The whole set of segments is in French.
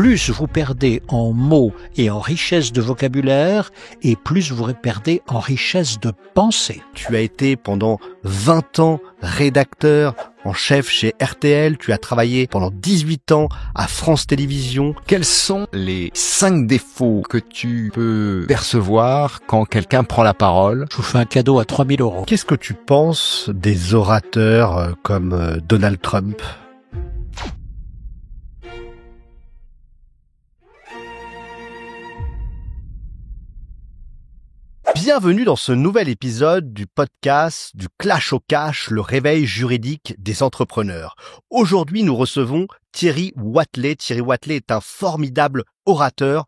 plus vous perdez en mots et en richesse de vocabulaire, et plus vous perdez en richesse de pensée. Tu as été pendant 20 ans rédacteur en chef chez RTL, tu as travaillé pendant 18 ans à France Télévisions. Quels sont les 5 défauts que tu peux percevoir quand quelqu'un prend la parole? Je vous fais un cadeau à 3 000 €. Qu'est-ce que tu penses des orateurs comme Donald Trump ? Bienvenue dans ce nouvel épisode du podcast du Clash au Cash, le réveil juridique des entrepreneurs. Aujourd'hui, nous recevons Thierry Watelet. Thierry Watelet est un formidable orateur.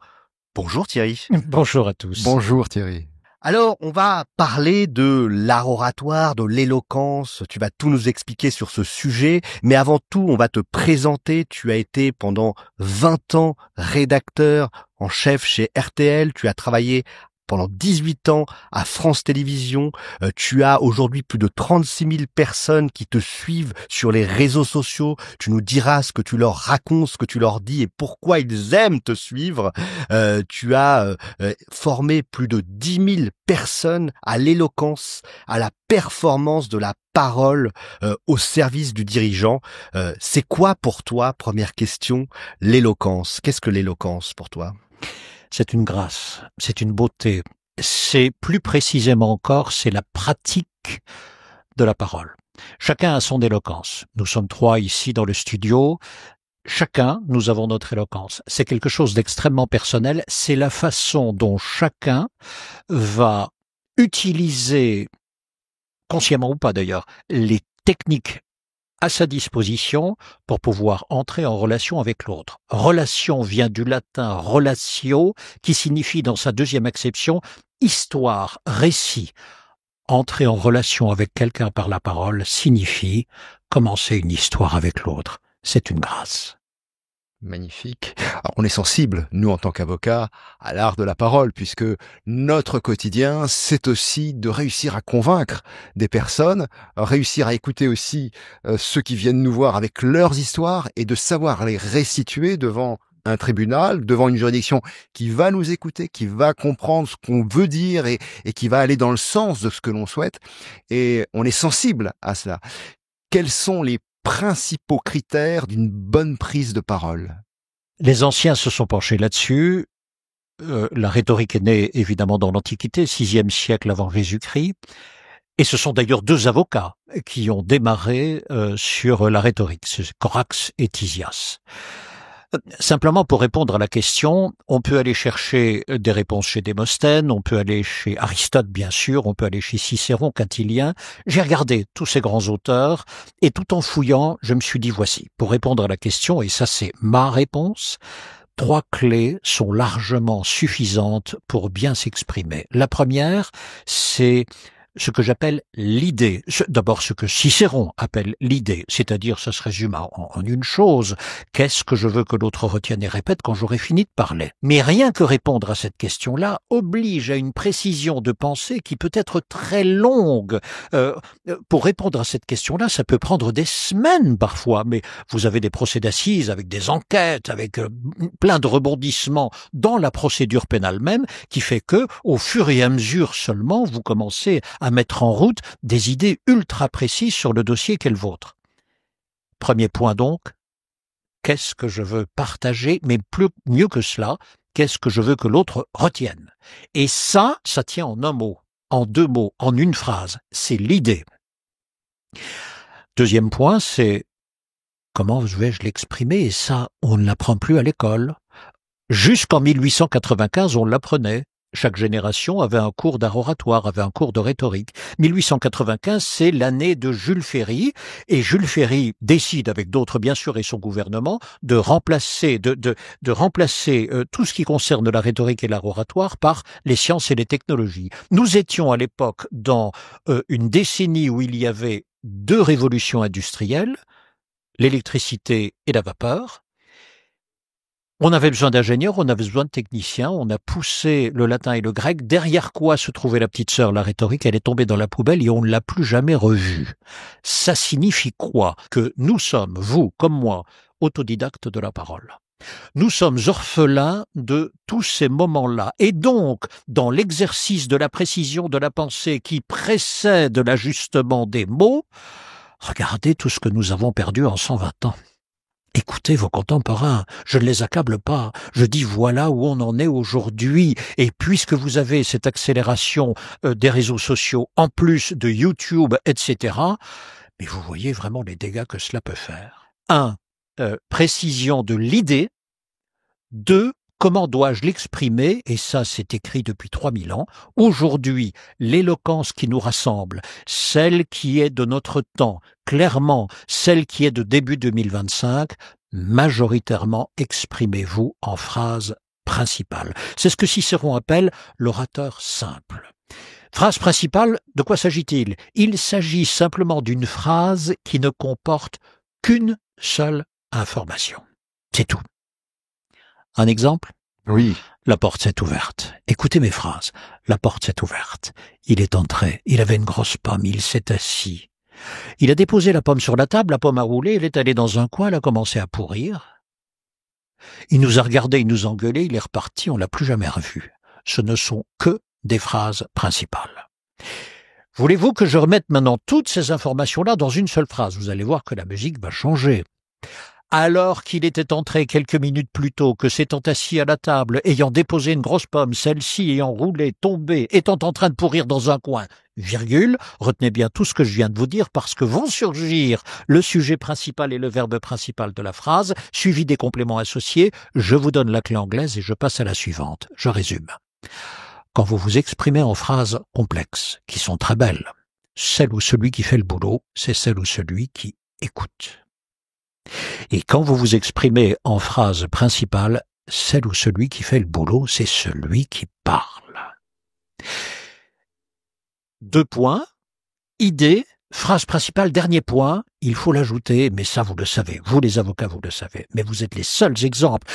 Bonjour Thierry. Bonjour à tous. Bonjour Thierry. Alors, on va parler de l'art oratoire, de l'éloquence. Tu vas tout nous expliquer sur ce sujet. Mais avant tout, on va te présenter. Tu as été pendant 20 ans rédacteur en chef chez RTL. Tu as travaillé pendant 18 ans à France Télévisions. Tu as aujourd'hui plus de 36 000 personnes qui te suivent sur les réseaux sociaux. Tu nous diras ce que tu leur racontes, ce que tu leur dis et pourquoi ils aiment te suivre. Tu as formé plus de 10 000 personnes à l'éloquence, à la performance de la parole au service du dirigeant. C'est quoi pour toi, première question, l'éloquence? Qu'est-ce que l'éloquence pour toi? C'est une grâce, c'est une beauté. C'est plus précisément encore, c'est la pratique de la parole. Chacun a son éloquence. Nous sommes 3 ici dans le studio. Chacun, nous avons notre éloquence. C'est quelque chose d'extrêmement personnel. C'est la façon dont chacun va utiliser, consciemment ou pas d'ailleurs, les techniques à sa disposition pour pouvoir entrer en relation avec l'autre. Relation vient du latin relatio, qui signifie dans sa deuxième acception histoire, récit. Entrer en relation avec quelqu'un par la parole signifie commencer une histoire avec l'autre. C'est une grâce. Magnifique. Alors, on est sensible, nous en tant qu'avocats, à l'art de la parole, puisque notre quotidien, c'est aussi de réussir à convaincre des personnes, réussir à écouter aussi ceux qui viennent nous voir avec leurs histoires et de savoir les restituer devant un tribunal, devant une juridiction qui va nous écouter, qui va comprendre ce qu'on veut dire et qui va aller dans le sens de ce que l'on souhaite. Et on est sensible à cela. Quels sont les principaux critères d'une bonne prise de parole? Les anciens se sont penchés là-dessus. La rhétorique est née évidemment dans l'Antiquité, 6e siècle avant Jésus-Christ. Et ce sont d'ailleurs 2 avocats qui ont démarré sur la rhétorique, c'est Corax et Tisias. Simplement pour répondre à la question, on peut aller chercher des réponses chez Démosthène, on peut aller chez Aristote bien sûr, on peut aller chez Cicéron, Quintilien. J'ai regardé tous ces grands auteurs et tout en fouillant, je me suis dit voici, pour répondre à la question, et ça c'est ma réponse, 3 clés sont largement suffisantes pour bien s'exprimer. La première, c'est ce que j'appelle l'idée. D'abord, ce que Cicéron appelle l'idée, c'est-à-dire, ça se résume en une chose. Qu'est-ce que je veux que l'autre retienne et répète quand j'aurai fini de parler? Mais rien que répondre à cette question-là oblige à une précision de pensée qui peut être très longue. Pour répondre à cette question-là, ça peut prendre des semaines parfois, mais vous avez des procès d'assises avec des enquêtes, avec plein de rebondissements dans la procédure pénale même, qui fait que, au fur et à mesure seulement, vous commencez à mettre en route des idées ultra précises sur le dossier qu'est le vôtre. Premier point donc, qu'est-ce que je veux partager, mais mieux que cela, qu'est-ce que je veux que l'autre retienne? Et ça tient en un mot, en 2 mots, en une phrase, c'est l'idée. Deuxième point, c'est comment vais-je l'exprimer? Et ça, on ne l'apprend plus à l'école. Jusqu'en 1895, on l'apprenait. Chaque génération avait un cours d'art oratoire, avait un cours de rhétorique. 1895, c'est l'année de Jules Ferry, et Jules Ferry décide, avec d'autres bien sûr et son gouvernement, de remplacer tout ce qui concerne la rhétorique et l'art oratoire par les sciences et les technologies. Nous étions à l'époque dans une décennie où il y avait 2 révolutions industrielles, l'électricité et la vapeur. On avait besoin d'ingénieurs, on avait besoin de techniciens, on a poussé le latin et le grec, derrière quoi se trouvait la petite sœur, la rhétorique, elle est tombée dans la poubelle et on ne l'a plus jamais revue. Ça signifie quoi? Que nous sommes, vous comme moi, autodidactes de la parole. Nous sommes orphelins de tous ces moments-là. Et donc, dans l'exercice de la précision de la pensée qui précède l'ajustement des mots, regardez tout ce que nous avons perdu en 120 ans. Écoutez vos contemporains, je ne les accable pas, je dis voilà où on en est aujourd'hui, et puisque vous avez cette accélération des réseaux sociaux, en plus de YouTube, etc., mais vous voyez vraiment les dégâts que cela peut faire. 1. Précision de l'idée. 2. Comment dois-je l'exprimer? Et ça, c'est écrit depuis 3000 ans. Aujourd'hui, l'éloquence qui nous rassemble, celle qui est de notre temps, clairement, celle qui est de début 2025, majoritairement exprimez-vous en phrases principales. C'est ce que Cicéron appelle l'orateur simple. Phrase principale, de quoi s'agit-il? Il s'agit simplement d'une phrase qui ne comporte qu'une seule information. C'est tout. Un exemple? Oui. La porte s'est ouverte. Écoutez mes phrases. La porte s'est ouverte. Il est entré. Il avait une grosse pomme. Il s'est assis. Il a déposé la pomme sur la table. La pomme a roulé. Il est allé dans un coin. Elle a commencé à pourrir. Il nous a regardé. Il nous a engueulé. Il est reparti. On l'a plus jamais revu. Ce ne sont que des phrases principales. Voulez-vous que je remette maintenant toutes ces informations-là dans une seule phrase? Vous allez voir que la musique va changer. Alors qu'il était entré quelques minutes plus tôt, que s'étant assis à la table, ayant déposé une grosse pomme, celle-ci ayant roulé, tombé, étant en train de pourrir dans un coin, virgule, retenez bien tout ce que je viens de vous dire parce que vont surgir le sujet principal et le verbe principal de la phrase, suivi des compléments associés. Je vous donne la clé anglaise et je passe à la suivante. Je résume. Quand vous vous exprimez en phrases complexes, qui sont très belles, celle ou celui qui fait le boulot, c'est celle ou celui qui écoute. Et quand vous vous exprimez en phrase principale, celle ou celui qui fait le boulot, c'est celui qui parle. 2 points, idée, phrase principale, dernier point, il faut l'ajouter, mais ça vous le savez, vous les avocats vous le savez, mais vous êtes les seuls exemples.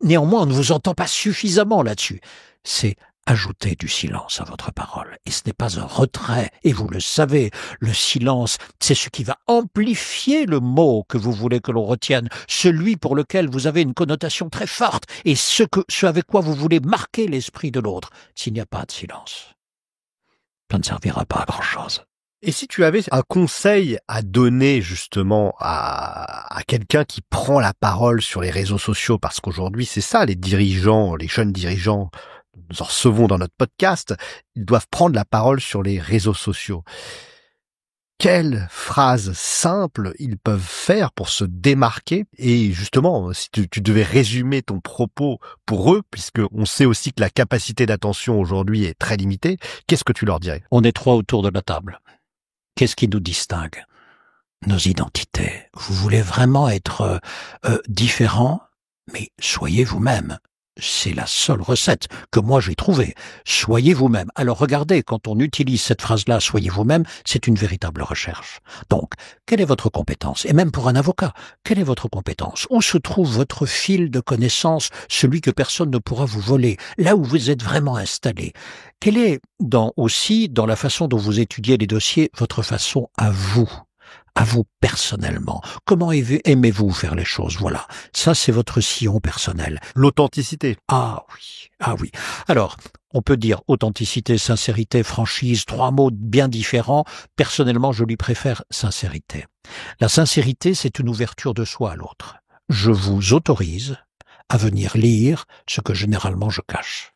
Néanmoins, on ne vous entend pas suffisamment là-dessus. C'est ajouter du silence à votre parole. Et ce n'est pas un retrait, et vous le savez, le silence, c'est ce qui va amplifier le mot que vous voulez que l'on retienne, celui pour lequel vous avez une connotation très forte, et ce avec quoi vous voulez marquer l'esprit de l'autre. S'il n'y a pas de silence, ça ne servira pas à grand-chose. Et si tu avais un conseil à donner justement à quelqu'un qui prend la parole sur les réseaux sociaux, parce qu'aujourd'hui c'est ça, les dirigeants, les jeunes dirigeants, nous en recevons dans notre podcast, ils doivent prendre la parole sur les réseaux sociaux. Quelles phrases simples ils peuvent faire pour se démarquer? Et justement, si tu devais résumer ton propos pour eux, puisque on sait aussi que la capacité d'attention aujourd'hui est très limitée, qu'est-ce que tu leur dirais? On est 3 autour de la table. Qu'est-ce qui nous distingue? Nos identités. Vous voulez vraiment être différent, mais soyez vous-même. C'est la seule recette que moi j'ai trouvée. Soyez vous-même. Alors regardez, quand on utilise cette phrase-là, soyez vous-même, c'est une véritable recherche. Donc, quelle est votre compétence? Et même pour un avocat, quelle est votre compétence? Où se trouve votre fil de connaissance, celui que personne ne pourra vous voler, là où vous êtes vraiment installé? Quelle est aussi, dans la façon dont vous étudiez les dossiers, votre façon à vous personnellement? Comment aimez-vous faire les choses? Voilà, ça c'est votre sillon personnel. L'authenticité. Ah oui. Alors, on peut dire authenticité, sincérité, franchise, 3 mots bien différents. Personnellement, je lui préfère sincérité. La sincérité, c'est une ouverture de soi à l'autre. Je vous autorise à venir lire ce que généralement je cache.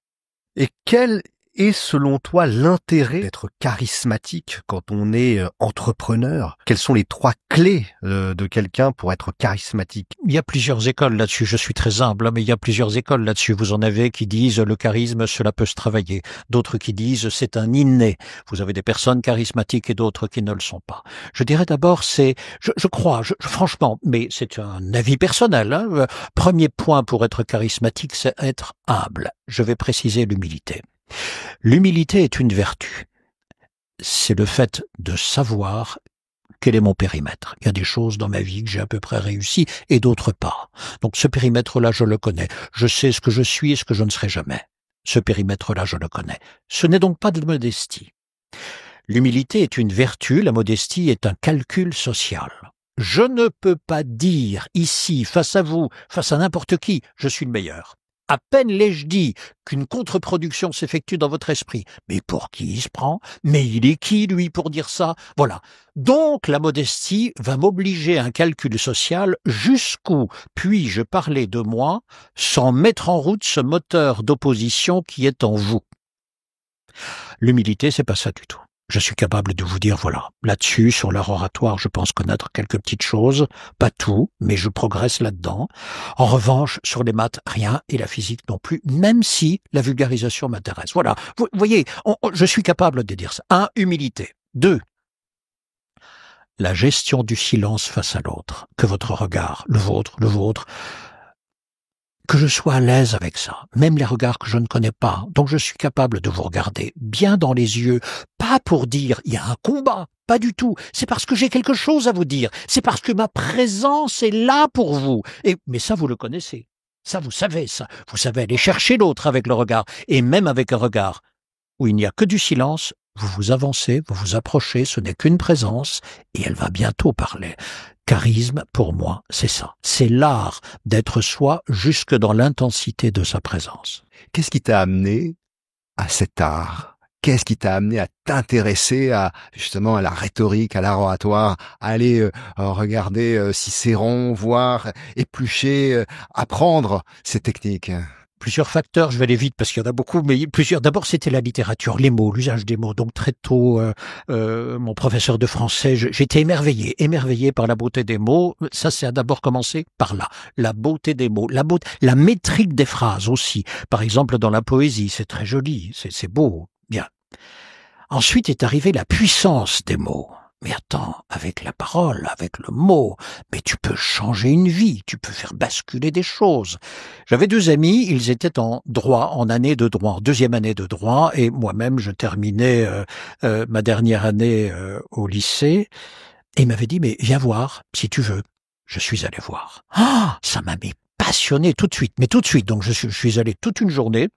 Et quel est selon toi l'intérêt d'être charismatique quand on est entrepreneur? Quelles sont les 3 clés de quelqu'un pour être charismatique? Il y a plusieurs écoles là-dessus, je suis très humble, mais il y a plusieurs écoles là-dessus. Vous en avez qui disent le charisme, cela peut se travailler. D'autres qui disent c'est un inné. Vous avez des personnes charismatiques et d'autres qui ne le sont pas. Je dirais d'abord je crois, franchement, mais c'est un avis personnel, hein. Premier point pour être charismatique, c'est être humble. Je vais préciser l'humilité. L'humilité est une vertu. C'est le fait de savoir quel est mon périmètre. Il y a des choses dans ma vie que j'ai à peu près réussi et d'autres pas. Donc ce périmètre-là, je le connais. Je sais ce que je suis et ce que je ne serai jamais. Ce périmètre-là, je le connais. Ce n'est donc pas de modestie. L'humilité est une vertu, la modestie est un calcul social. Je ne peux pas dire ici, face à vous, face à n'importe qui, je suis le meilleur. À peine l'ai-je dit qu'une contre-production s'effectue dans votre esprit. Mais pour qui il se prend? Mais il est qui, lui, pour dire ça? Voilà. Donc, la modestie va m'obliger à un calcul social jusqu'où puis-je parler de moi sans mettre en route ce moteur d'opposition qui est en vous. L'humilité, c'est pas ça du tout. Je suis capable de vous dire, voilà, là-dessus, sur l'art oratoire, je pense connaître quelques petites choses, pas tout, mais je progresse là-dedans. En revanche, sur les maths, rien, et la physique non plus, même si la vulgarisation m'intéresse. Voilà, vous voyez, je suis capable de dire ça. 1, humilité. 2, la gestion du silence face à l'autre, que votre regard, le vôtre, que je sois à l'aise avec ça, même les regards que je ne connais pas, donc je suis capable de vous regarder bien dans les yeux, pas pour dire il y a un combat, pas du tout, c'est parce que j'ai quelque chose à vous dire, c'est parce que ma présence est là pour vous, mais ça vous le connaissez, ça vous savez aller chercher l'autre avec le regard, et même avec un regard où il n'y a que du silence, vous vous avancez, vous vous approchez, ce n'est qu'une présence, et elle va bientôt parler. Charisme, pour moi, c'est ça. C'est l'art d'être soi jusque dans l'intensité de sa présence. Qu'est-ce qui t'a amené à cet art? Qu'est-ce qui t'a amené à t'intéresser justement à la rhétorique, à l'art oratoire, à aller regarder Cicéron, voir, éplucher, apprendre ces techniques? Plusieurs facteurs, je vais aller vite parce qu'il y en a beaucoup, mais plusieurs. D'abord, c'était la littérature, les mots, l'usage des mots. Donc très tôt, mon professeur de français, j'étais émerveillé par la beauté des mots. Ça, c'est d'abord commencé par là, la beauté des mots, la métrique des phrases aussi. Par exemple, dans la poésie, c'est très joli, c'est beau, bien. Ensuite est arrivée la puissance des mots. Mais attends, avec la parole, avec le mot, mais tu peux changer une vie, tu peux faire basculer des choses. J'avais 2 amis, ils étaient en droit, en année de droit, en 2e année de droit, et moi-même je terminais ma dernière année au lycée, et ils m'avaient dit, mais viens voir, si tu veux. Je suis allé voir. Ah, ça m'a mis passionné tout de suite, mais tout de suite. Donc je suis allé toute une journée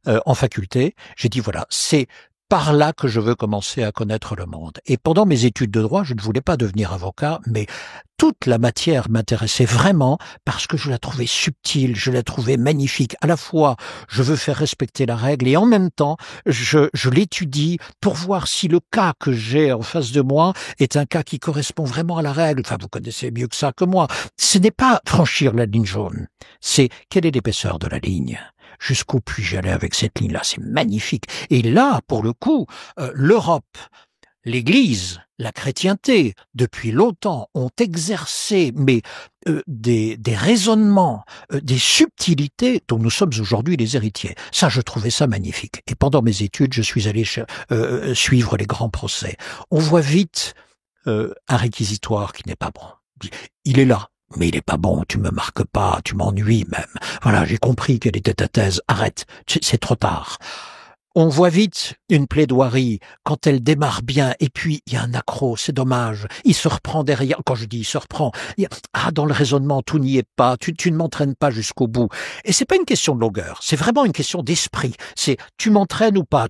en faculté, j'ai dit, voilà, c'est par là que je veux commencer à connaître le monde. Et pendant mes études de droit, je ne voulais pas devenir avocat, mais toute la matière m'intéressait vraiment parce que je la trouvais subtile, je la trouvais magnifique. À la fois, je veux faire respecter la règle et en même temps, je l'étudie pour voir si le cas que j'ai en face de moi est un cas qui correspond vraiment à la règle. Enfin, vous connaissez mieux que ça que moi. Ce n'est pas franchir la ligne jaune, c'est quelle est l'épaisseur de la ligne. Jusqu'où puis-je aller avec cette ligne-là? C'est magnifique. Et là, pour le coup, l'Europe, l'Église, la chrétienté, depuis longtemps, ont exercé des raisonnements, des subtilités dont nous sommes aujourd'hui les héritiers. Ça, je trouvais ça magnifique. Et pendant mes études, je suis allé suivre les grands procès. On voit vite un réquisitoire qui n'est pas bon. Il est là. Mais il est pas bon, tu me marques pas, tu m'ennuies même. Voilà, j'ai compris quelle était ta thèse, arrête, c'est trop tard. On voit vite une plaidoirie quand elle démarre bien, et puis il y a un accroc, c'est dommage. Il se reprend derrière, quand je dis il se reprend, dans le raisonnement, tout n'y est pas, tu ne m'entraînes pas jusqu'au bout. Et c'est pas une question de longueur, c'est vraiment une question d'esprit. C'est tu m'entraînes ou pas.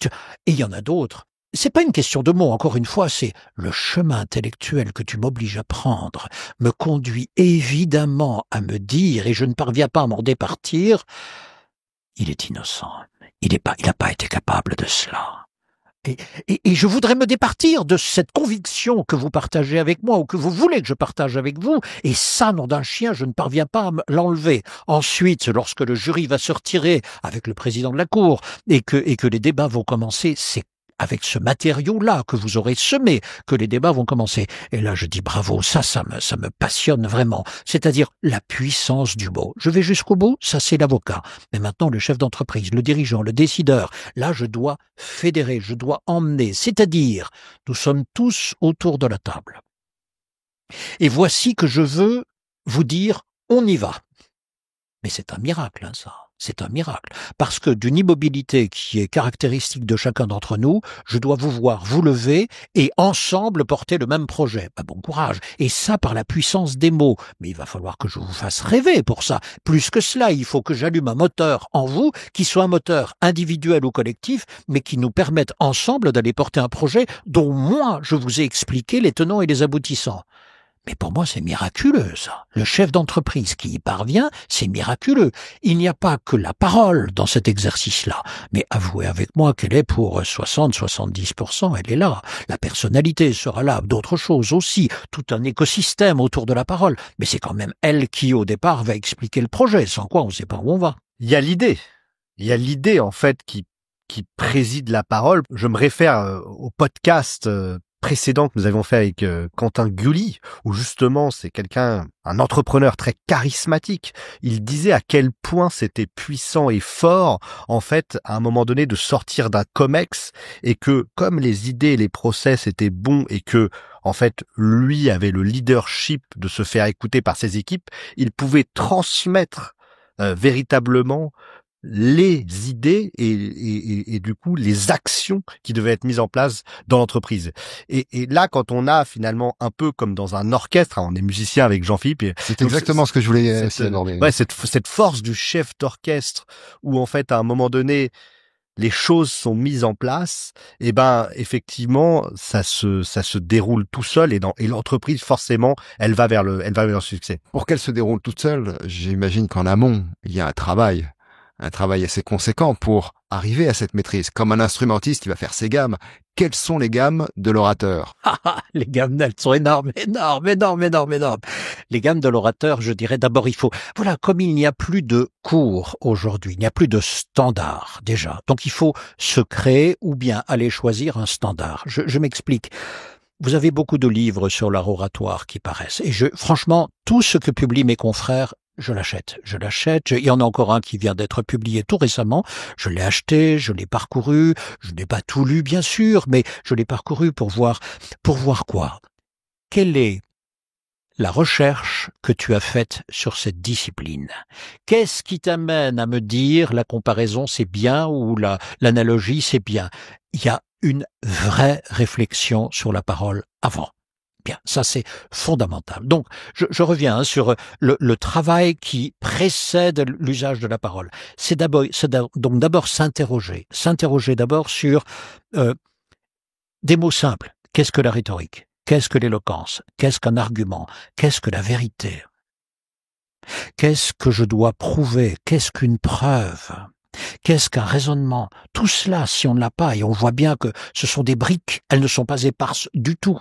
Et il y en a d'autres. C'est pas une question de mots, encore une fois, c'est le chemin intellectuel que tu m'obliges à prendre me conduit évidemment à me dire, et je ne parviens pas à m'en départir, il est innocent. Il n'a pas été capable de cela. Et je voudrais me départir de cette conviction que vous partagez avec moi ou que vous voulez que je partage avec vous. Et ça, nom d'un chien, je ne parviens pas à l'enlever. Ensuite, lorsque le jury va se retirer avec le président de la Cour et que les débats vont commencer, c'est avec ce matériau-là que vous aurez semé que les débats vont commencer. Et là, je dis bravo, ça me passionne vraiment. C'est-à-dire la puissance du mot. Je vais jusqu'au bout, ça c'est l'avocat. Mais maintenant, le chef d'entreprise, le dirigeant, le décideur, là, je dois fédérer, je dois emmener. C'est-à-dire, nous sommes tous autour de la table. Et voici que je veux vous dire, on y va. Mais c'est un miracle, hein, ça. C'est un miracle. Parce que d'une immobilité qui est caractéristique de chacun d'entre nous, je dois vous voir vous lever et ensemble porter le même projet. Bon courage. Et ça par la puissance des mots. Mais il va falloir que je vous fasse rêver pour ça. Plus que cela, il faut que j'allume un moteur en vous, qui soit un moteur individuel ou collectif, mais qui nous permette ensemble d'aller porter un projet dont moi, je vous ai expliqué les tenants et les aboutissants. Mais pour moi, c'est miraculeux, ça. Le chef d'entreprise qui y parvient, c'est miraculeux. Il n'y a pas que la parole dans cet exercice-là. Mais avouez avec moi qu'elle est pour 60-70%, elle est là. La personnalité sera là, d'autres choses aussi, tout un écosystème autour de la parole. Mais c'est quand même elle qui, au départ, va expliquer le projet, sans quoi on ne sait pas où on va. Il y a l'idée. Il y a l'idée, en fait, qui préside la parole. Je me réfère au podcast précédent que nous avons fait avec Quentin Gully, où justement c'est un entrepreneur très charismatique. Il disait à quel point c'était puissant et fort, en fait, à un moment donné, de sortir d'un comex, et que comme les idées et les process étaient bons et que, en fait, lui avait le leadership de se faire écouter par ses équipes, il pouvait transmettre véritablement les idées et du coup les actions qui devaient être mises en place dans l'entreprise. Et là, quand on a finalement un peu comme dans un orchestre, on est musicien avec Jean-Philippe. C'est exactement ce que je voulais aussi aborder. Ouais, cette force du chef d'orchestre où en fait à un moment donné les choses sont mises en place, et ben effectivement ça se déroule tout seul et l'entreprise forcément elle va vers le succès. Pour qu'elle se déroule toute seule, j'imagine qu'en amont il y a un travail assez conséquent pour arriver à cette maîtrise. Comme un instrumentiste, il va faire ses gammes. Quelles sont les gammes de l'orateur? Les gammes, elles sont énormes. Les gammes de l'orateur, je dirais d'abord, comme il n'y a plus de cours aujourd'hui, il n'y a plus de standard déjà. Donc il faut se créer ou bien aller choisir un standard. Je m'explique. Vous avez beaucoup de livres sur l'art oratoire qui paraissent. Et franchement, tout ce que publient mes confrères, je l'achète. Il y en a encore un qui vient d'être publié tout récemment. Je l'ai acheté, je l'ai parcouru. Je n'ai pas tout lu, bien sûr, mais je l'ai parcouru pour voir quoi? Quelle est la recherche que tu as faite sur cette discipline? Qu'est-ce qui t'amène à me dire la comparaison c'est bien ou l'analogie c'est bien? Il y a une vraie réflexion sur la parole avant. Bien, ça c'est fondamental. Donc, je reviens sur le travail qui précède l'usage de la parole. C'est d'abord s'interroger d'abord sur des mots simples. Qu'est-ce que la rhétorique? Qu'est-ce que l'éloquence? Qu'est-ce qu'un argument? Qu'est-ce que la vérité? Qu'est-ce que je dois prouver? Qu'est-ce qu'une preuve? Qu'est-ce qu'un raisonnement? Tout cela, si on ne l'a pas, et on voit bien que ce sont des briques, elles ne sont pas éparses du tout.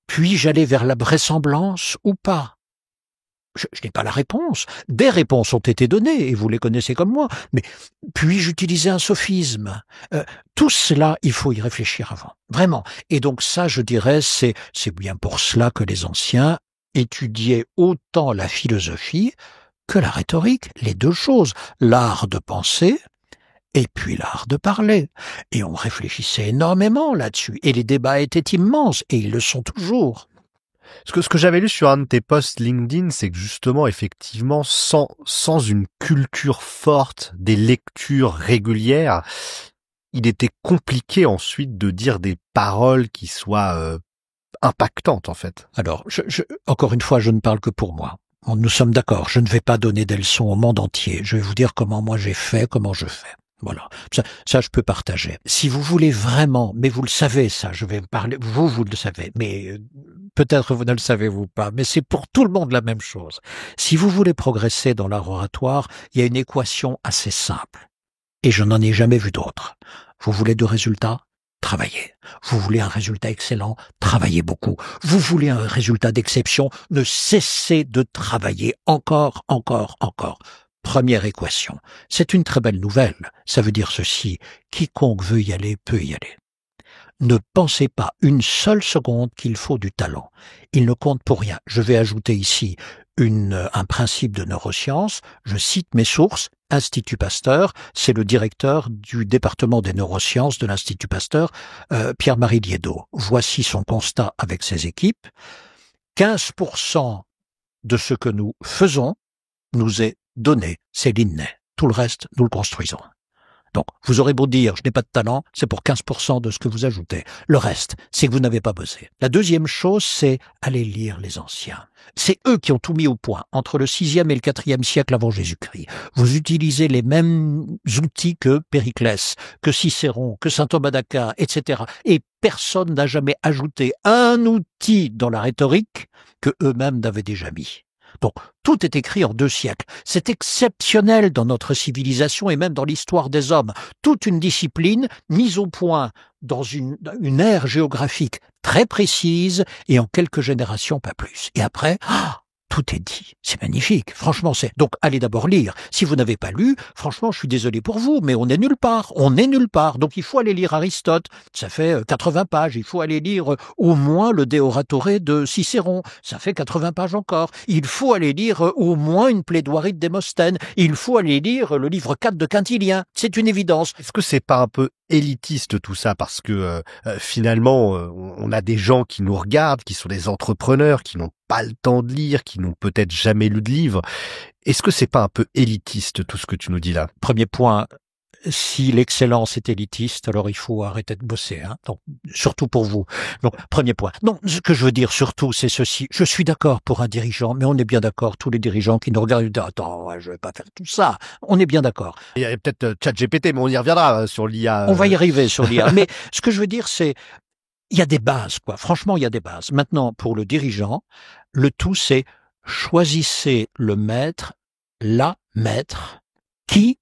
Puis-je aller vers la vraisemblance ou pas? Je n'ai pas la réponse. Des réponses ont été données, et vous les connaissez comme moi, mais puis-je utiliser un sophisme? Tout cela, il faut y réfléchir avant, vraiment. Et donc ça, je dirais, c'est bien pour cela que les anciens étudiaient autant la philosophie que la rhétorique, les deux choses, l'art de penser et puis l'art de parler. Et on réfléchissait énormément là-dessus, et les débats étaient immenses, et ils le sont toujours. Ce que j'avais lu sur un de tes posts LinkedIn, c'est que justement, effectivement, sans une culture forte, des lectures régulières, il était compliqué ensuite de dire des paroles qui soient impactantes, en fait. Alors, encore une fois, je ne parle que pour moi. Nous sommes d'accord, je ne vais pas donner des leçons au monde entier. Je vais vous dire comment moi j'ai fait, comment je fais. Voilà, ça je peux partager. Si vous voulez vraiment, mais vous le savez ça, je vais parler, vous le savez, mais peut-être vous ne le savez vous pas, mais c'est pour tout le monde la même chose. Si vous voulez progresser dans l'art oratoire, il y a une équation assez simple, et je n'en ai jamais vu d'autre. Vous voulez de résultats? Travaillez. Vous voulez un résultat excellent? Travaillez beaucoup. Vous voulez un résultat d'exception? Ne cessez de travailler encore. Première équation. C'est une très belle nouvelle. Ça veut dire ceci. Quiconque veut y aller peut y aller. Ne pensez pas une seule seconde qu'il faut du talent. Il ne compte pour rien. Je vais ajouter ici un principe de neurosciences. Je cite mes sources. Institut Pasteur, c'est le directeur du département des neurosciences de l'Institut Pasteur, Pierre-Marie Liédot. Voici son constat avec ses équipes. 15% de ce que nous faisons nous est donné, c'est l'inné. Tout le reste, nous le construisons. Donc, vous aurez beau dire, je n'ai pas de talent, c'est pour 15% de ce que vous ajoutez. Le reste, c'est que vous n'avez pas bossé. La deuxième chose, c'est aller lire les anciens. C'est eux qui ont tout mis au point, entre le 6e et le 4e siècle avant Jésus-Christ. Vous utilisez les mêmes outils que Périclès, que Cicéron, que saint Thomas d'Aquin, etc. Et personne n'a jamais ajouté un outil dans la rhétorique que eux-mêmes n'avaient déjà mis. Donc, tout est écrit en 2 siècles. C'est exceptionnel dans notre civilisation et même dans l'histoire des hommes. Toute une discipline mise au point dans une ère géographique très précise et en quelques générations, pas plus. Et après, tout est dit. C'est magnifique. Franchement, donc, allez d'abord lire. Si vous n'avez pas lu, franchement, je suis désolé pour vous, mais on est nulle part. On est nulle part. Donc, il faut aller lire Aristote. Ça fait 80 pages. Il faut aller lire au moins le De Oratore de Cicéron. Ça fait 80 pages encore. Il faut aller lire au moins une plaidoirie de Démosthène. Il faut aller lire le livre 4 de Quintilien. C'est une évidence. Est-ce que c'est pas un peu élitiste tout ça, parce que finalement on a des gens qui nous regardent, qui sont des entrepreneurs, qui n'ont pas le temps de lire, qui n'ont peut-être jamais lu de livre. Est-ce que c'est pas un peu élitiste tout ce que tu nous dis là? Premier point, si l'excellence est élitiste, alors il faut arrêter de bosser, hein. Donc, surtout pour vous. Donc, premier point. Non, ce que je veux dire surtout, c'est ceci. Je suis d'accord pour un dirigeant, mais on est bien d'accord, tous les dirigeants qui nous regardent, ils disent, attends, ouais, je vais pas faire tout ça. On est bien d'accord. Il y a peut-être ChatGPT, mais on y reviendra sur l'IA. On va y arriver sur l'IA. Mais ce que je veux dire, c'est, il y a des bases, quoi. Franchement, il y a des bases. Maintenant, pour le dirigeant, le tout, c'est choisissez le maître, la maître, qui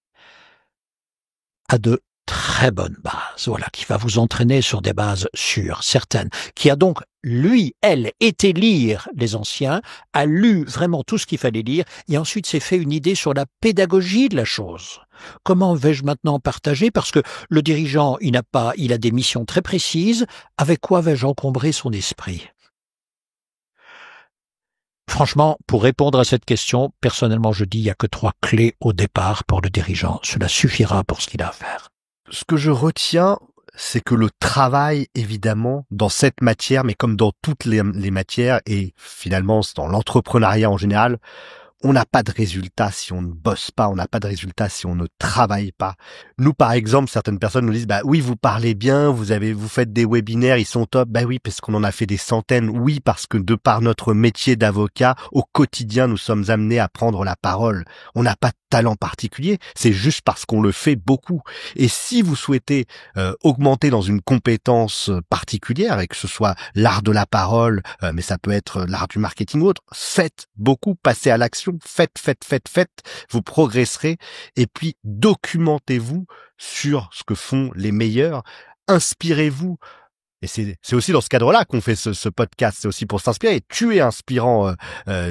a de très bonnes bases, voilà, qui va vous entraîner sur des bases sûres, certaines, qui a donc, lui, elle, été lire les anciens, a lu vraiment tout ce qu'il fallait lire, et ensuite s'est fait une idée sur la pédagogie de la chose. Comment vais-je maintenant partager? Parce que le dirigeant, il a des missions très précises. Avec quoi vais-je encombrer son esprit? Franchement, pour répondre à cette question, personnellement, je dis, il n'y a que 3 clés au départ pour le dirigeant. Cela suffira pour ce qu'il a à faire. Ce que je retiens, c'est que le travail, évidemment, dans cette matière, mais comme dans toutes les matières, et finalement dans l'entrepreneuriat en général, on n'a pas de résultat si on ne bosse pas, on n'a pas de résultat si on ne travaille pas. Nous, par exemple, certaines personnes nous disent, bah oui, vous parlez bien, vous faites des webinaires, ils sont top. Bah oui, parce qu'on en a fait des centaines. Oui, parce que de par notre métier d'avocat, au quotidien, nous sommes amenés à prendre la parole. On n'a pas de talent particulier, c'est juste parce qu'on le fait beaucoup. Et si vous souhaitez augmenter dans une compétence particulière, et que ce soit l'art de la parole, mais ça peut être l'art du marketing ou autre, faites beaucoup, passez à l'action. Faites, vous progresserez, et puis documentez-vous sur ce que font les meilleurs, inspirez-vous, et c'est aussi dans ce cadre-là qu'on fait ce podcast, c'est aussi pour s'inspirer, et tu es inspirant,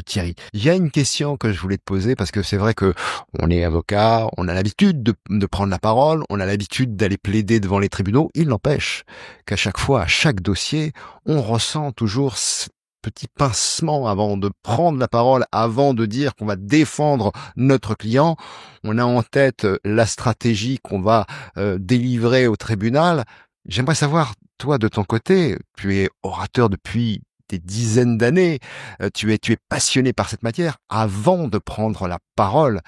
Thierry. Il y a une question que je voulais te poser, parce que c'est vrai que on est avocat, on a l'habitude de prendre la parole, on a l'habitude d'aller plaider devant les tribunaux, il n'empêche qu'à chaque fois, à chaque dossier, on ressent toujours petit pincement avant de prendre la parole, avant de dire qu'on va défendre notre client. On a en tête la stratégie qu'on va délivrer au tribunal. J'aimerais savoir, toi, de ton côté, tu es orateur depuis des dizaines d'années, tu es passionné par cette matière. Avant de prendre la parole,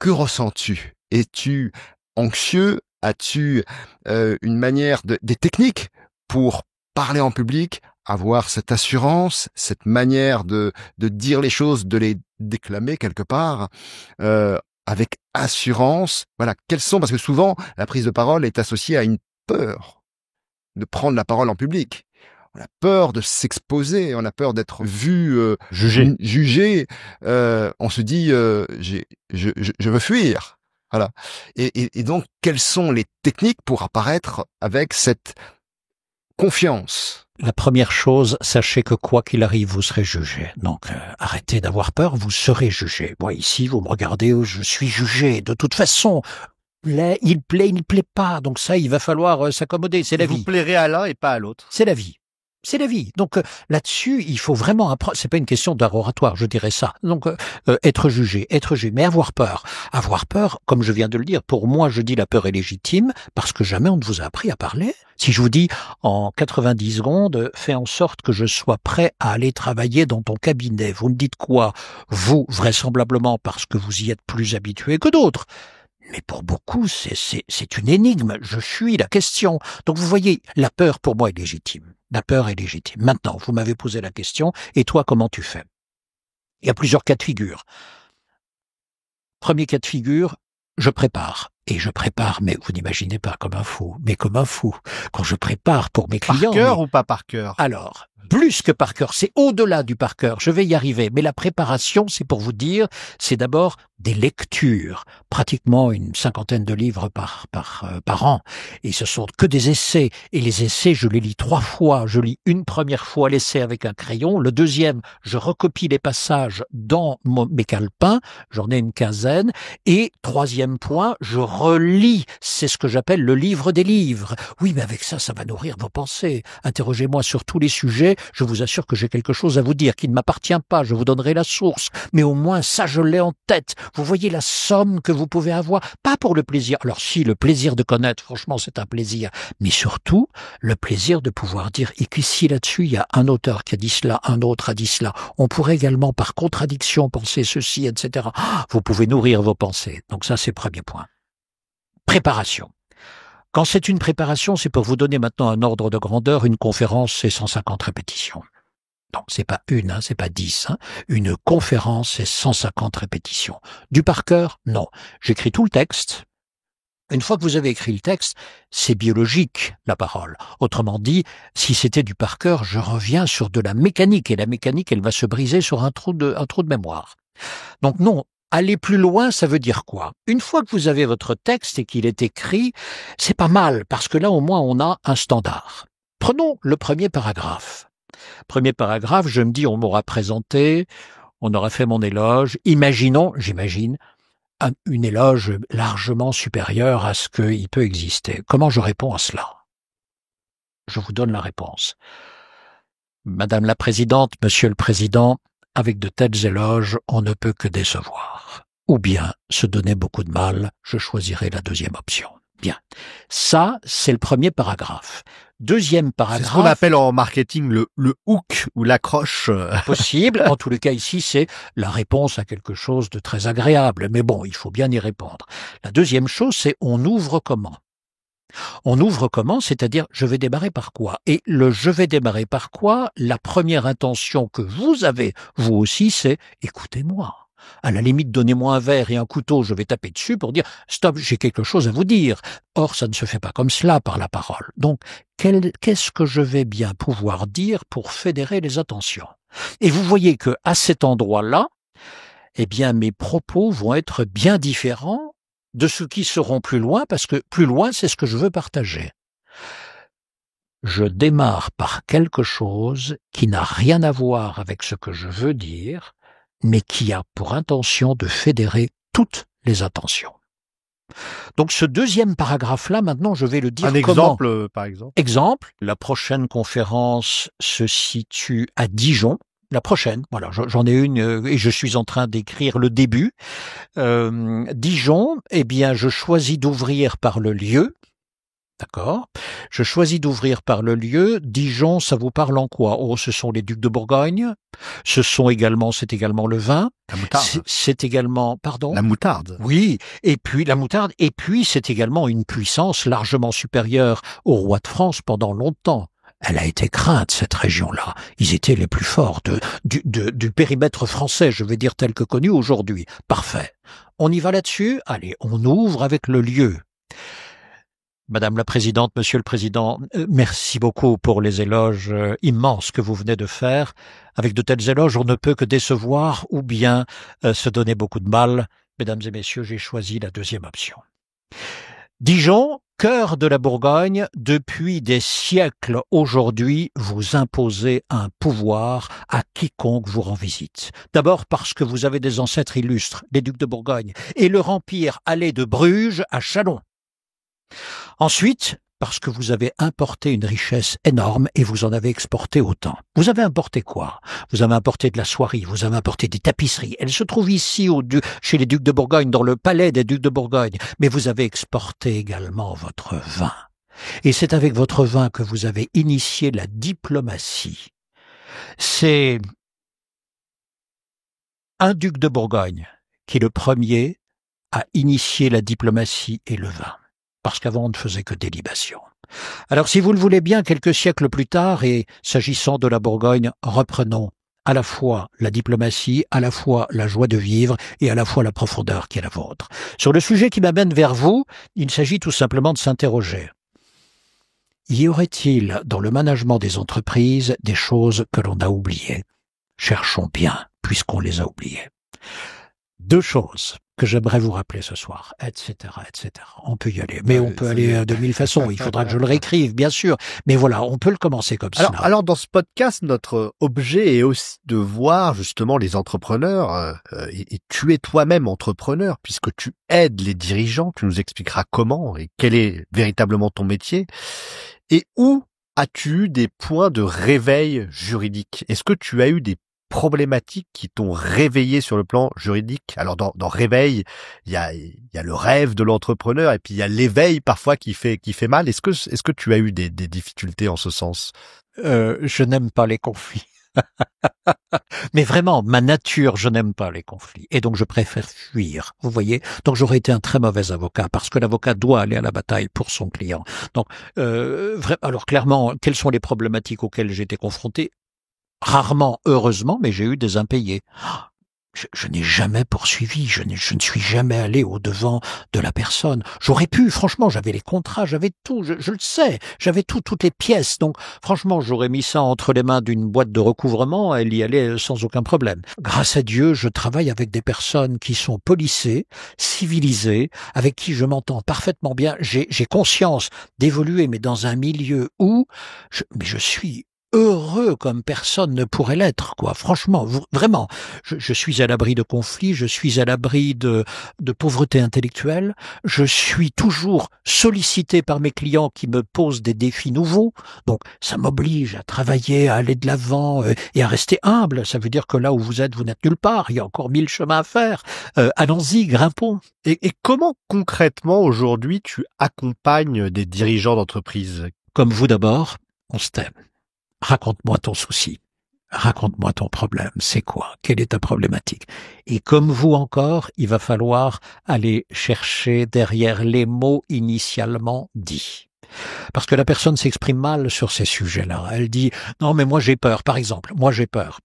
que ressens-tu? Es-tu anxieux? As-tu une manière, des techniques pour parler en public, avoir cette assurance, cette manière de dire les choses, de les déclamer quelque part, avec assurance? Voilà, quelles sont, parce que souvent, la prise de parole est associée à une peur de prendre la parole en public. On a peur de s'exposer, on a peur d'être vu, jugé. On se dit, je veux fuir. Voilà. Et donc, quelles sont les techniques pour apparaître avec cette confiance? La première chose, sachez que quoi qu'il arrive, vous serez jugé. Donc, arrêtez d'avoir peur, vous serez jugé. Moi, ici, vous me regardez, je suis jugé. De toute façon, il plaît, il ne plaît pas. Donc ça, il va falloir s'accommoder. C'est la vie. Vous plairez à l'un et pas à l'autre. C'est la vie. C'est la vie. Donc là-dessus, il faut vraiment apprendre. C'est pas une question d'art oratoire, je dirais ça. Donc être jugé, mais avoir peur. Avoir peur, comme je viens de le dire, pour moi, je dis la peur est légitime parce que jamais on ne vous a appris à parler. Si je vous dis en 90 secondes, fais en sorte que je sois prêt à aller travailler dans ton cabinet. Vous me dites quoi? Vous, vraisemblablement parce que vous y êtes plus habitué que d'autres. Mais pour beaucoup, c'est une énigme. Je fuis la question. Donc vous voyez, la peur pour moi est légitime. La peur est légitime. Maintenant, vous m'avez posé la question, et toi, comment tu fais? Il y a plusieurs cas de figure. Premier cas de figure, je prépare. Et je prépare, mais vous n'imaginez pas, comme un fou. Mais comme un fou. Quand je prépare pour mes clients... Par cœur ou pas par cœur? Alors, plus que par cœur, c'est au-delà du par cœur. Je vais y arriver. Mais la préparation, c'est pour vous dire, c'est d'abord des lectures. Pratiquement une 50aine de livres par an. Et ce sont que des essais. Et les essais, je les lis 3 fois. Je lis une première fois l'essai avec un crayon. Le deuxième, je recopie les passages dans mes calepins. J'en ai une quinzaine. Et troisième point, je relis. C'est ce que j'appelle le livre des livres. Oui, mais avec ça, ça va nourrir vos pensées. Interrogez-moi sur tous les sujets. Je vous assure que j'ai quelque chose à vous dire qui ne m'appartient pas. Je vous donnerai la source. Mais au moins, ça, je l'ai en tête. Vous voyez la somme que vous pouvez avoir. Pas pour le plaisir. Alors si, le plaisir de connaître, franchement, c'est un plaisir. Mais surtout, le plaisir de pouvoir dire, et qu'ici, là-dessus, il y a un auteur qui a dit cela, un autre a dit cela. On pourrait également, par contradiction, penser ceci, etc. Vous pouvez nourrir vos pensées. Donc ça, c'est le premier point. Préparation. Quand c'est une préparation, c'est pour vous donner maintenant un ordre de grandeur. Une conférence, c'est 150 répétitions. Donc, c'est pas une, c'est pas 10. Une conférence, c'est 150 répétitions. Du par cœur, non. J'écris tout le texte. Une fois que vous avez écrit le texte, c'est biologique, la parole. Autrement dit, si c'était du par cœur, je reviens sur de la mécanique. Et la mécanique, elle va se briser sur un trou de mémoire. Donc non, aller plus loin, ça veut dire quoi? Une fois que vous avez votre texte et qu'il est écrit, c'est pas mal, parce que là, au moins, on a un standard. Prenons le premier paragraphe. Premier paragraphe, je me dis, on m'aura présenté, on aura fait mon éloge. Imaginons, j'imagine, une éloge largement supérieure à ce qu'il peut exister. Comment je réponds à cela? Je vous donne la réponse. Madame la Présidente, Monsieur le Président, avec de tels éloges, on ne peut que décevoir. Ou bien se donner beaucoup de mal, je choisirai la deuxième option. Bien. Ça, c'est le premier paragraphe. Deuxième paragraphe. C'est ce qu'on appelle en marketing le hook ou l'accroche. Possible. En tous les cas, ici, c'est la réponse à quelque chose de très agréable. Mais bon, il faut bien y répondre. La deuxième chose, c'est on ouvre comment? On ouvre comment? C'est-à-dire, je vais démarrer par quoi? Et le je vais démarrer par quoi? La première intention que vous avez, vous aussi, c'est écoutez-moi. À la limite, donnez-moi un verre et un couteau, je vais taper dessus pour dire « Stop, j'ai quelque chose à vous dire ». Or, ça ne se fait pas comme cela par la parole. Donc, qu'est-ce que je vais bien pouvoir dire pour fédérer les attentions? Et vous voyez que à cet endroit-là, eh bien, mes propos vont être bien différents de ceux qui seront plus loin, parce que plus loin, c'est ce que je veux partager. Je démarre par quelque chose qui n'a rien à voir avec ce que je veux dire, mais qui a pour intention de fédérer toutes les attentions. Donc ce deuxième paragraphe-là, maintenant, je vais le dire comment. Un exemple, par exemple. Exemple, la prochaine conférence se situe à Dijon. La prochaine, voilà, j'en ai une et je suis en train d'écrire le début. Dijon, eh bien, je choisis d'ouvrir par le lieu. D'accord. Je choisis d'ouvrir par le lieu. Dijon, ça vous parle en quoi? Oh, ce sont les ducs de Bourgogne. C'est également le vin. La moutarde. C'est également, pardon? La moutarde. Oui. Et puis, la moutarde. Et puis, c'est également une puissance largement supérieure au roi de France pendant longtemps. Elle a été crainte, cette région-là. Ils étaient les plus forts du périmètre français, je vais dire tel que connu aujourd'hui. Parfait. On y va là-dessus? Allez, on ouvre avec le lieu. Madame la Présidente, Monsieur le Président, merci beaucoup pour les éloges immenses que vous venez de faire. Avec de tels éloges, on ne peut que décevoir ou bien se donner beaucoup de mal. Mesdames et messieurs, j'ai choisi la deuxième option. Dijon, cœur de la Bourgogne, depuis des siècles aujourd'hui, vous imposez un pouvoir à quiconque vous rend visite. D'abord parce que vous avez des ancêtres illustres, les ducs de Bourgogne, et leur empire allait de Bruges à Châlons. Ensuite, parce que vous avez importé une richesse énorme et vous en avez exporté autant. Vous avez importé quoi? Vous avez importé de la soierie, vous avez importé des tapisseries. Elles se trouvent ici chez les ducs de Bourgogne, dans le palais des ducs de Bourgogne. Mais vous avez exporté également votre vin. Et c'est avec votre vin que vous avez initié la diplomatie. C'est un duc de Bourgogne qui, le premier, a initié la diplomatie et le vin, parce qu'avant on ne faisait que des libations. Alors si vous le voulez bien, quelques siècles plus tard, et s'agissant de la Bourgogne, reprenons à la fois la diplomatie, à la fois la joie de vivre et à la fois la profondeur qui est la vôtre. Sur le sujet qui m'amène vers vous, il s'agit tout simplement de s'interroger. Y aurait-il dans le management des entreprises des choses que l'on a oubliées? Cherchons bien, puisqu'on les a oubliées. Deux choses que j'aimerais vous rappeler ce soir, etc., etc. On peut y aller, mais on peut aller de mille façons. Il faudra que je le réécrive, bien sûr. Mais voilà, on peut le commencer comme ça. Alors, dans ce podcast, notre objet est aussi de voir justement les entrepreneurs, et tu es toi-même entrepreneur, puisque tu aides les dirigeants, tu nous expliqueras comment et quel est véritablement ton métier. Et où as-tu eu des points de réveil juridique? Est-ce que tu as eu des problématiques qui t'ont réveillé sur le plan juridique? Alors dans réveil, il y a le rêve de l'entrepreneur et puis il y a l'éveil parfois qui fait mal. Est-ce que tu as eu des difficultés en ce sens? Je n'aime pas les conflits. Mais vraiment, ma nature, je n'aime pas les conflits. Et donc, je préfère fuir. Vous voyez? Donc, j'aurais été un très mauvais avocat parce que l'avocat doit aller à la bataille pour son client. Donc, alors clairement, quelles sont les problématiques auxquelles j'ai été confronté? Rarement, heureusement, mais j'ai eu des impayés. Je n'ai jamais poursuivi, je ne suis jamais allé au-devant de la personne. J'aurais pu, franchement, j'avais les contrats, j'avais tout, je le sais, j'avais toutes les pièces. Donc, franchement, j'aurais mis ça entre les mains d'une boîte de recouvrement, elle y allait sans aucun problème. Grâce à Dieu, je travaille avec des personnes qui sont policées, civilisées, avec qui je m'entends parfaitement bien. J'ai conscience d'évoluer, mais dans un milieu où je suis heureux comme personne ne pourrait l'être, quoi. Franchement, vraiment, je suis à l'abri de conflits, je suis à l'abri de pauvreté intellectuelle, je suis toujours sollicité par mes clients qui me posent des défis nouveaux, donc ça m'oblige à travailler, à aller de l'avant et à rester humble. Ça veut dire que là où vous êtes, vous n'êtes nulle part, il y a encore 1000 chemins à faire. Allons-y, grimpons. Et comment concrètement aujourd'hui tu accompagnes des dirigeants d'entreprise? Comme vous d'abord, on se t'aime. Raconte-moi ton souci, raconte-moi ton problème, c'est quoi? Quelle est ta problématique? Et comme vous encore, il va falloir aller chercher derrière les mots initialement dits. Parce que la personne s'exprime mal sur ces sujets-là. Elle dit « Non, mais moi j'ai peur », par exemple. « Moi j'ai peur ».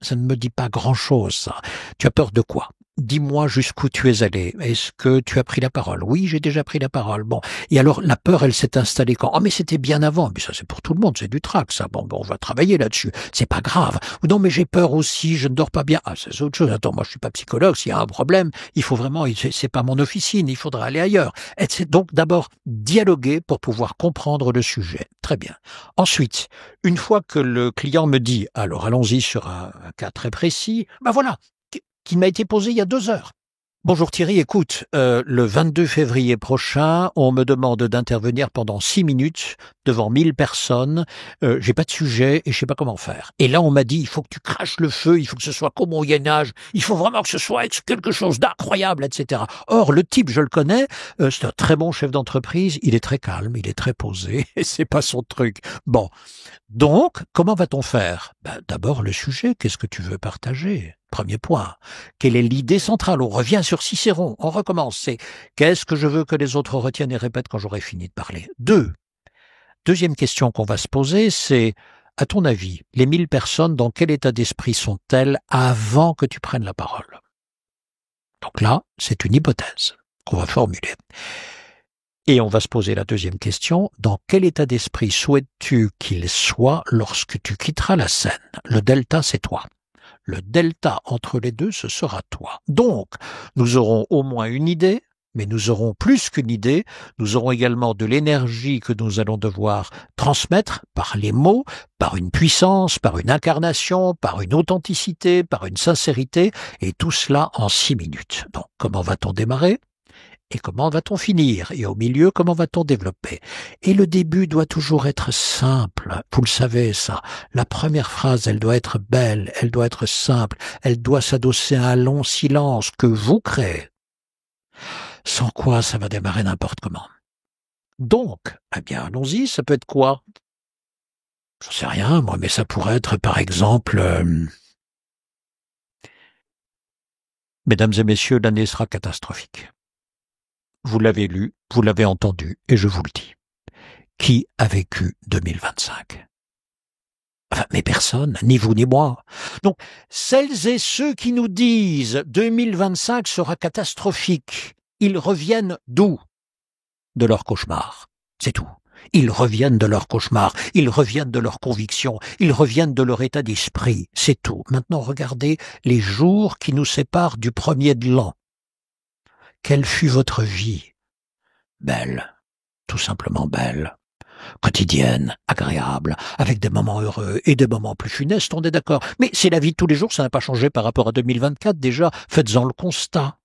Ça ne me dit pas grand-chose, ça. Tu as peur de quoi? Dis-moi jusqu'où tu es allé. Est-ce que tu as pris la parole? Oui, j'ai déjà pris la parole. Bon. Et alors, la peur, elle s'est installée quand? Oh, mais c'était bien avant. Mais ça, c'est pour tout le monde. C'est du trac, ça. Bon, on va travailler là-dessus. C'est pas grave. Ou non, mais j'ai peur aussi. Je ne dors pas bien. Ah, c'est autre chose. Attends, moi, je suis pas psychologue. S'il y a un problème, il faut vraiment, c'est pas mon officine. Il faudra aller ailleurs. Et c'est donc d'abord dialoguer pour pouvoir comprendre le sujet. Très bien. Ensuite, une fois que le client me dit, alors allons-y sur un cas très précis, ben voilà, qui m'a été posé il y a 2 heures. Bonjour Thierry, écoute, le 22 février prochain, on me demande d'intervenir pendant 6 minutes devant 1000 personnes, j'ai pas de sujet et je sais pas comment faire. Et là on m'a dit, il faut que tu craches le feu, il faut que ce soit comme au Moyen-Âge, il faut vraiment que ce soit quelque chose d'incroyable, etc. Or, le type, je le connais, c'est un très bon chef d'entreprise, il est très calme, il est très posé, et c'est pas son truc. Bon, donc, comment va-t-on faire? D'abord le sujet, qu'est-ce que tu veux partager? Premier point. Quelle est l'idée centrale? On revient sur Cicéron, on recommence. C'est qu'est-ce que je veux que les autres retiennent et répètent quand j'aurai fini de parler? Deuxième question qu'on va se poser, c'est, à ton avis, les 1000 personnes, dans quel état d'esprit sont-elles avant que tu prennes la parole? Donc là, c'est une hypothèse qu'on va formuler. Et on va se poser la deuxième question, dans quel état d'esprit souhaites-tu qu'ils soient lorsque tu quitteras la scène? Le delta, c'est toi. Le delta entre les deux, ce sera toi. Donc, nous aurons au moins une idée, mais nous aurons plus qu'une idée, nous aurons également de l'énergie que nous allons devoir transmettre par les mots, par une puissance, par une incarnation, par une authenticité, par une sincérité, et tout cela en 6 minutes. Donc, comment va-t-on démarrer ? Et comment va-t-on finir? Et au milieu, comment va-t-on développer? Et le début doit toujours être simple. Vous le savez, ça. La première phrase, elle doit être belle, elle doit être simple, elle doit s'adosser à un long silence que vous créez. Sans quoi, ça va démarrer n'importe comment. Donc, eh bien, allons-y, ça peut être quoi? J'en sais rien, moi, mais ça pourrait être, par exemple... Mesdames et messieurs, l'année sera catastrophique. vous l'avez lu, vous l'avez entendu, et je vous le dis. Qui a vécu 2025 ? Enfin, mais personne, ni vous ni moi. Donc, celles et ceux qui nous disent 2025 sera catastrophique, ils reviennent d'où ? De leur cauchemar. C'est tout. Ils reviennent de leur cauchemar, ils reviennent de leurs convictions, ils reviennent de leur état d'esprit. C'est tout. Maintenant, regardez les jours qui nous séparent du premier de l'an. Quelle fut votre vie ? Belle. Tout simplement belle. Quotidienne, agréable, avec des moments heureux et des moments plus funestes, on est d'accord. Mais c'est la vie de tous les jours, ça n'a pas changé par rapport à 2024 déjà. Faites-en le constat.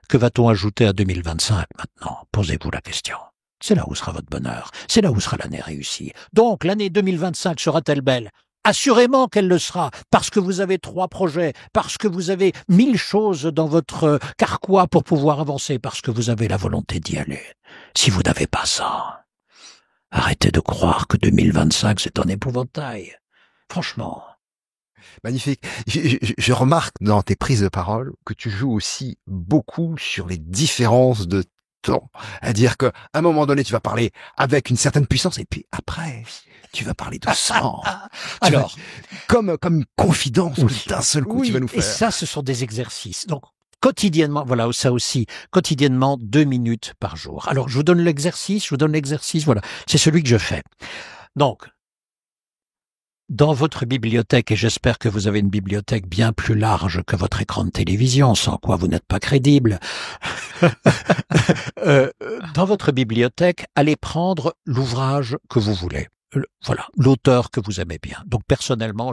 Que va-t-on ajouter à 2025 maintenant ? Posez-vous la question. C'est là où sera votre bonheur. C'est là où sera l'année réussie. Donc, l'année 2025 sera-t-elle belle ? Assurément qu'elle le sera, parce que vous avez 3 projets, parce que vous avez 1000 choses dans votre carquois pour pouvoir avancer, parce que vous avez la volonté d'y aller. Si vous n'avez pas ça, arrêtez de croire que 2025 c'est un épouvantail. Franchement. Magnifique. Je remarque dans tes prises de parole que tu joues aussi beaucoup sur les différences de temps. À dire qu'à un moment donné, tu vas parler avec une certaine puissance et puis après, tu vas parler doucement. Alors, comme une confidence oui, d'un seul coup, tu vas nous faire. Et ça, ce sont des exercices. Donc, quotidiennement, voilà, ça aussi, quotidiennement, 2 minutes par jour. Alors, je vous donne l'exercice, voilà. C'est celui que je fais. Donc, dans votre bibliothèque, et j'espère que vous avez une bibliothèque bien plus large que votre écran de télévision, sans quoi vous n'êtes pas crédible, dans votre bibliothèque, allez prendre l'ouvrage que vous voulez. Voilà, l'auteur que vous aimez bien. Donc personnellement,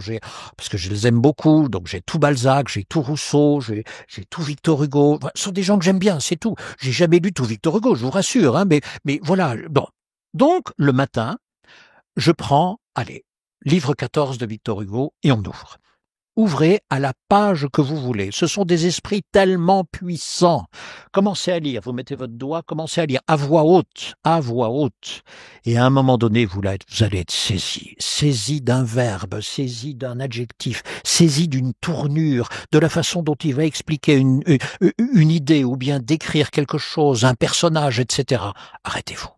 parce que je les aime beaucoup, donc j'ai tout Balzac, j'ai tout Rousseau, j'ai tout Victor Hugo. Ce sont des gens que j'aime bien, c'est tout. J'ai jamais lu tout Victor Hugo, je vous rassure, hein, mais voilà. Bon. Donc le matin, je prends, livre 14 de Victor Hugo, et on ouvre. Ouvrez à la page que vous voulez. Ce sont des esprits tellement puissants. Commencez à lire, vous mettez votre doigt, commencez à lire à voix haute. Et à un moment donné, vous allez être saisi d'un verbe, saisi d'un adjectif, saisi d'une tournure, de la façon dont il va expliquer une idée ou bien décrire quelque chose, un personnage, etc. Arrêtez-vous.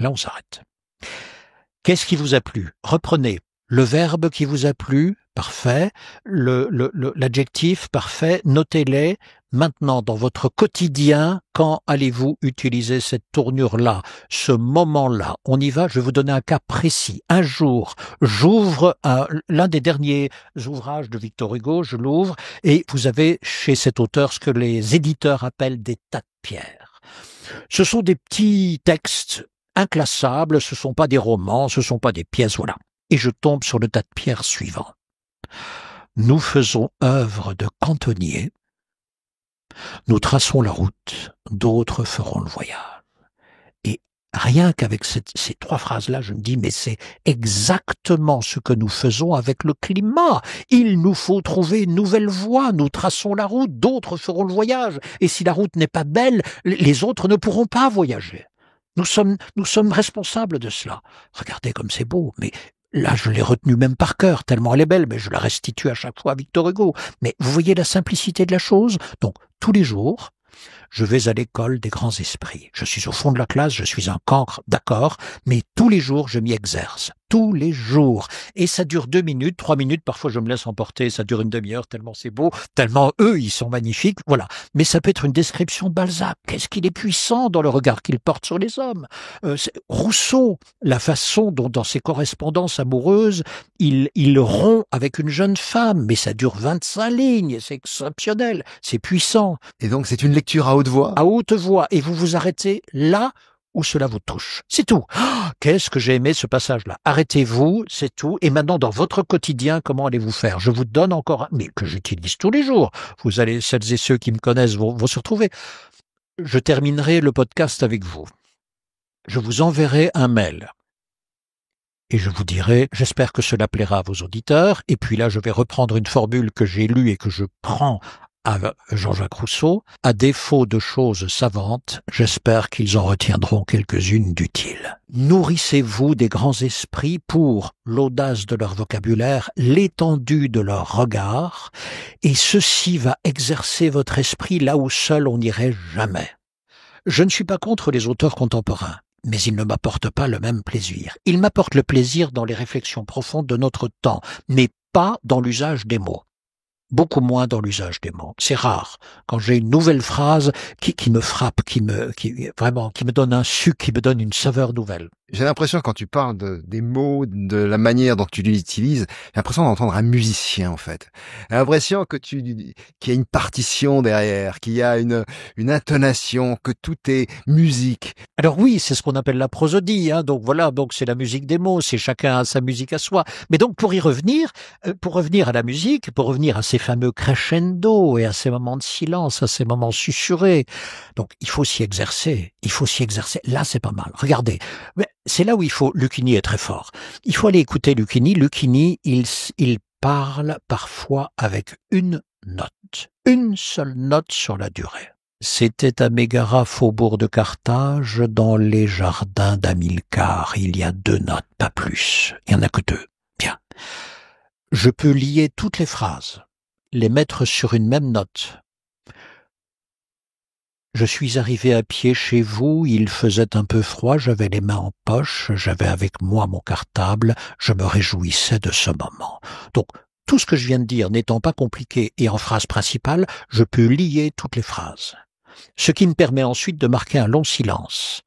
Là, on s'arrête. Qu'est-ce qui vous a plu ? Reprenez le verbe qui vous a plu, parfait, l'adjectif, parfait, notez-les. Maintenant, dans votre quotidien, quand allez-vous utiliser cette tournure-là, ce moment-là ? On y va, je vais vous donner un cas précis. Un jour, j'ouvre l'un des derniers ouvrages de Victor Hugo, je l'ouvre, et vous avez chez cet auteur ce que les éditeurs appellent des tas de pierres. Ce sont des petits textes inclassables, ce ne sont pas des romans, ce ne sont pas des pièces, voilà. Et je tombe sur le tas de pierres suivant. Nous faisons œuvre de cantonniers, nous traçons la route, d'autres feront le voyage. Et rien qu'avec ces 3 phrases-là, je me dis, mais c'est exactement ce que nous faisons avec le climat. Il nous faut trouver une nouvelle voie, nous traçons la route, d'autres feront le voyage. Et si la route n'est pas belle, les autres ne pourront pas voyager. Nous sommes responsables de cela. Regardez comme c'est beau, mais là, je l'ai retenue même par cœur, tellement elle est belle, mais je la restitue à chaque fois à Victor Hugo. Mais vous voyez la simplicité de la chose ? Donc, tous les jours, je vais à l'école des grands esprits. Je suis au fond de la classe, je suis un cancre, d'accord, mais tous les jours, je m'y exerce. Tous les jours. Et ça dure 2 minutes, 3 minutes, parfois je me laisse emporter, ça dure une demi-heure, tellement c'est beau, tellement eux, ils sont magnifiques, voilà. Mais ça peut être une description de Balzac. Qu'est-ce qu'il est puissant dans le regard qu'il porte sur les hommes. Rousseau, la façon dont dans ses correspondances amoureuses, il rompt avec une jeune femme, mais ça dure 25 lignes, c'est exceptionnel, c'est puissant. Et donc c'est une lecture à haute voix ? À haute voix, et vous vous arrêtez là où cela vous touche. C'est tout. Oh, qu'est-ce que j'ai aimé ce passage-là. Arrêtez-vous, c'est tout. Et maintenant, dans votre quotidien, comment allez-vous faire ? Je vous donne encore mais que j'utilise tous les jours. Vous allez, celles et ceux qui me connaissent vont se retrouver. Je terminerai le podcast avec vous. Je vous enverrai un mail. Et je vous dirai, j'espère que cela plaira à vos auditeurs. Et puis là, je vais reprendre une formule que j'ai lue et que je prends à Jean-Jacques Rousseau. À défaut de choses savantes, j'espère qu'ils en retiendront quelques-unes d'utiles. Nourrissez-vous des grands esprits pour l'audace de leur vocabulaire, l'étendue de leur regard, et ceci va exercer votre esprit là où seul on n'irait jamais. Je ne suis pas contre les auteurs contemporains, mais ils ne m'apportent pas le même plaisir. Ils m'apportent le plaisir dans les réflexions profondes de notre temps, mais pas dans l'usage des mots. Beaucoup moins dans l'usage des mots. C'est rare. Quand j'ai une nouvelle phrase qui me frappe, qui me donne un suc, qui me donne une saveur nouvelle. J'ai l'impression, quand tu parles des mots, de la manière dont tu les utilises, j'ai l'impression d'entendre un musicien, en fait. J'ai l'impression qu'il y a une partition derrière, qu'il y a une intonation, que tout est musique. Alors oui, c'est ce qu'on appelle la prosodie, hein. Donc voilà, donc c'est la musique des mots, c'est chacun a sa musique à soi. Mais donc pour revenir à la musique, pour revenir à ces fameux crescendo et à ces moments de silence, à ces moments susurrés, donc il faut s'y exercer, Là, c'est pas mal. Regardez, mais c'est là où Lucchini est très fort. Il faut aller écouter Lucchini. Lucchini, il parle parfois avec une seule note sur la durée. C'était à Mégara, faubourg de Carthage, dans les jardins d'Hamilcar. Il y a 2 notes, pas plus. Il y en a que 2. Bien. Je peux lier toutes les phrases, les mettre sur une même note. Je suis arrivé à pied chez vous, il faisait un peu froid, j'avais les mains en poche, j'avais avec moi mon cartable, je me réjouissais de ce moment. Donc, tout ce que je viens de dire n'étant pas compliqué et en phrase principale, je peux lier toutes les phrases. Ce qui me permet ensuite de marquer un long silence,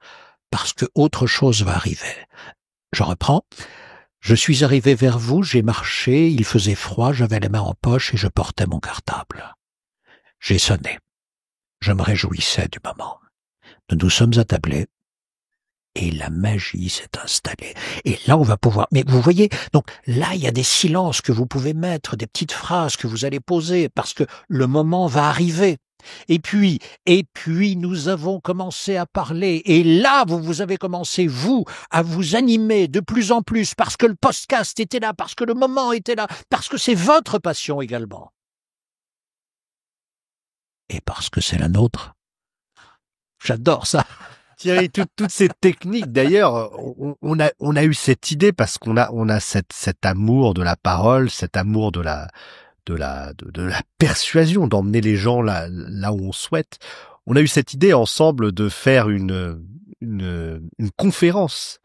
parce que autre chose va arriver. Je reprends. Je suis arrivé vers vous, j'ai marché, il faisait froid, j'avais les mains en poche et je portais mon cartable. J'ai sonné. Je me réjouissais du moment. Nous nous sommes attablés et la magie s'est installée. Et là, on va pouvoir... Mais vous voyez, donc là, il y a des silences que vous pouvez mettre, des petites phrases que vous allez poser parce que le moment va arriver. Et puis, nous avons commencé à parler. Et là, vous avez commencé, vous, à vous animer de plus en plus parce que le podcast était là, parce que le moment était là, parce que c'est votre passion également. Et parce que c'est la nôtre. J'adore ça. Thierry, toutes ces techniques, d'ailleurs, on a eu cette idée parce qu'on a cet amour de la parole, cet amour de la persuasion, d'emmener les gens là où on souhaite. On a eu cette idée ensemble de faire une conférence.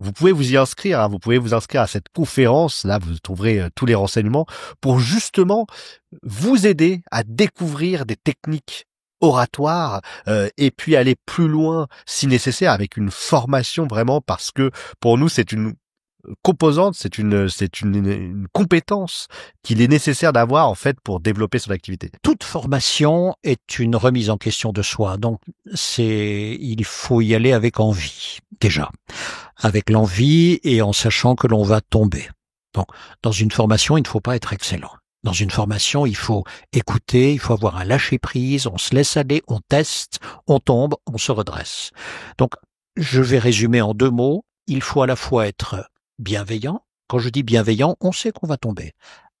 Vous pouvez vous y inscrire, hein, vous pouvez vous inscrire à cette conférence, là vous trouverez tous les renseignements, pour justement vous aider à découvrir des techniques oratoires et puis aller plus loin si nécessaire avec une formation vraiment, parce que pour nous c'est une composante, c'est une compétence qu'il est nécessaire d'avoir en fait pour développer son activité. Toute formation est une remise en question de soi, donc il faut y aller avec envie déjà, avec l'envie et en sachant que l'on va tomber. Donc dans une formation, il ne faut pas être excellent. Dans une formation, il faut écouter, il faut avoir un lâcher-prise, on se laisse aller, on teste, on tombe, on se redresse. Donc je vais résumer en 2 mots, il faut à la fois être bienveillant. Quand je dis bienveillant, on sait qu'on va tomber.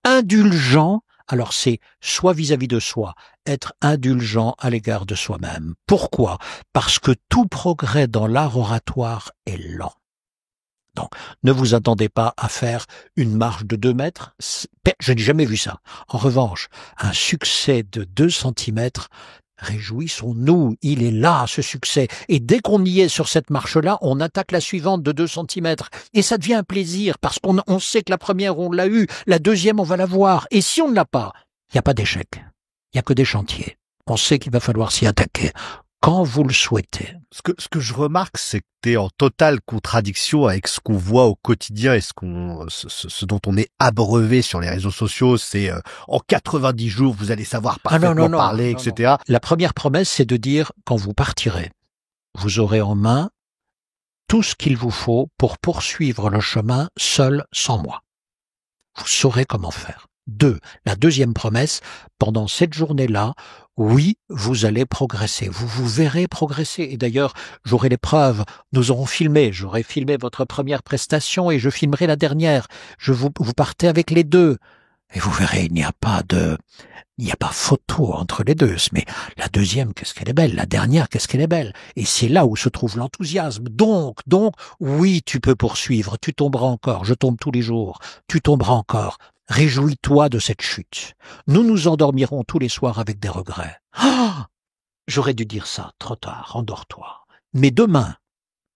Indulgent, alors c'est soit vis-à-vis de soi, être indulgent à l'égard de soi-même. Pourquoi ? Parce que tout progrès dans l'art oratoire est lent. Donc, ne vous attendez pas à faire une marche de 2 mètres. Je n'ai jamais vu ça. En revanche, un succès de 2 centimètres, réjouissons-nous, il est là, ce succès. Et dès qu'on y est sur cette marche-là, on attaque la suivante de 2 centimètres. Et ça devient un plaisir, parce qu'on sait que la première, on l'a eue, la deuxième, on va la voir. Et si on ne l'a pas, il n'y a pas d'échec. Il n'y a que des chantiers. On sait qu'il va falloir s'y attaquer. Quand vous le souhaitez. Ce que je remarque, c'est que tu es en totale contradiction avec ce qu'on voit au quotidien et ce dont on est abreuvé sur les réseaux sociaux. C'est en 90 jours, vous allez savoir parfaitement parler, etc. La première promesse, c'est de dire, quand vous partirez, vous aurez en main tout ce qu'il vous faut pour poursuivre le chemin seul, sans moi. Vous saurez comment faire. 2. La deuxième promesse, pendant cette journée-là, oui, vous allez progresser. Vous verrez progresser. Et d'ailleurs, j'aurai les preuves. Nous aurons filmé. J'aurai filmé votre première prestation et je filmerai la dernière. Vous partez avec les 2. Et vous verrez, il n'y a pas photo entre les 2. Mais la deuxième, qu'est-ce qu'elle est belle. La dernière, qu'est-ce qu'elle est belle. Et c'est là où se trouve l'enthousiasme. Donc, oui, tu peux poursuivre. Tu tomberas encore. Je tombe tous les jours. Tu tomberas encore. Réjouis-toi de cette chute. Nous nous endormirons tous les soirs avec des regrets. Oh, j'aurais dû dire ça trop tard, endors-toi. Mais demain,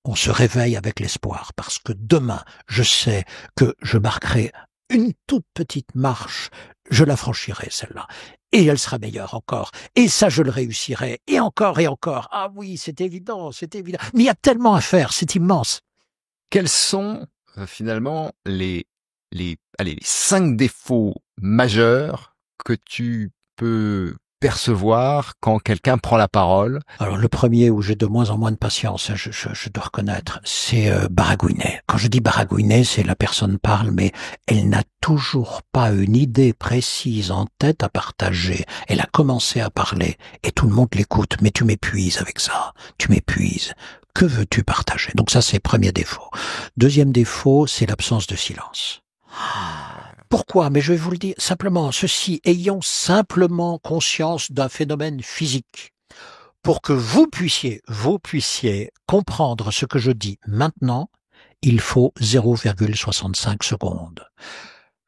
on se réveille avec l'espoir, parce que demain, je sais que je marquerai une toute petite marche, je la franchirai celle-là, et elle sera meilleure encore, et ça je le réussirai, et encore et encore. Ah oui, c'est évident, mais il y a tellement à faire, c'est immense. Quels sont finalement les 5 défauts majeurs que tu peux percevoir quand quelqu'un prend la parole? Alors le premier où j'ai de moins en moins de patience, je dois reconnaître, c'est baragouiner. Quand je dis baragouiner, c'est la personne parle, mais elle n'a toujours pas une idée précise en tête à partager. Elle a commencé à parler et tout le monde l'écoute, mais tu m'épuises avec ça, tu m'épuises. Que veux-tu partager? Donc ça, c'est le premier défaut. Deuxième défaut, c'est l'absence de silence. Pourquoi? Mais je vais vous le dire simplement, ceci, ayons simplement conscience d'un phénomène physique. Pour que vous puissiez comprendre ce que je dis maintenant, il faut 0,65 secondes.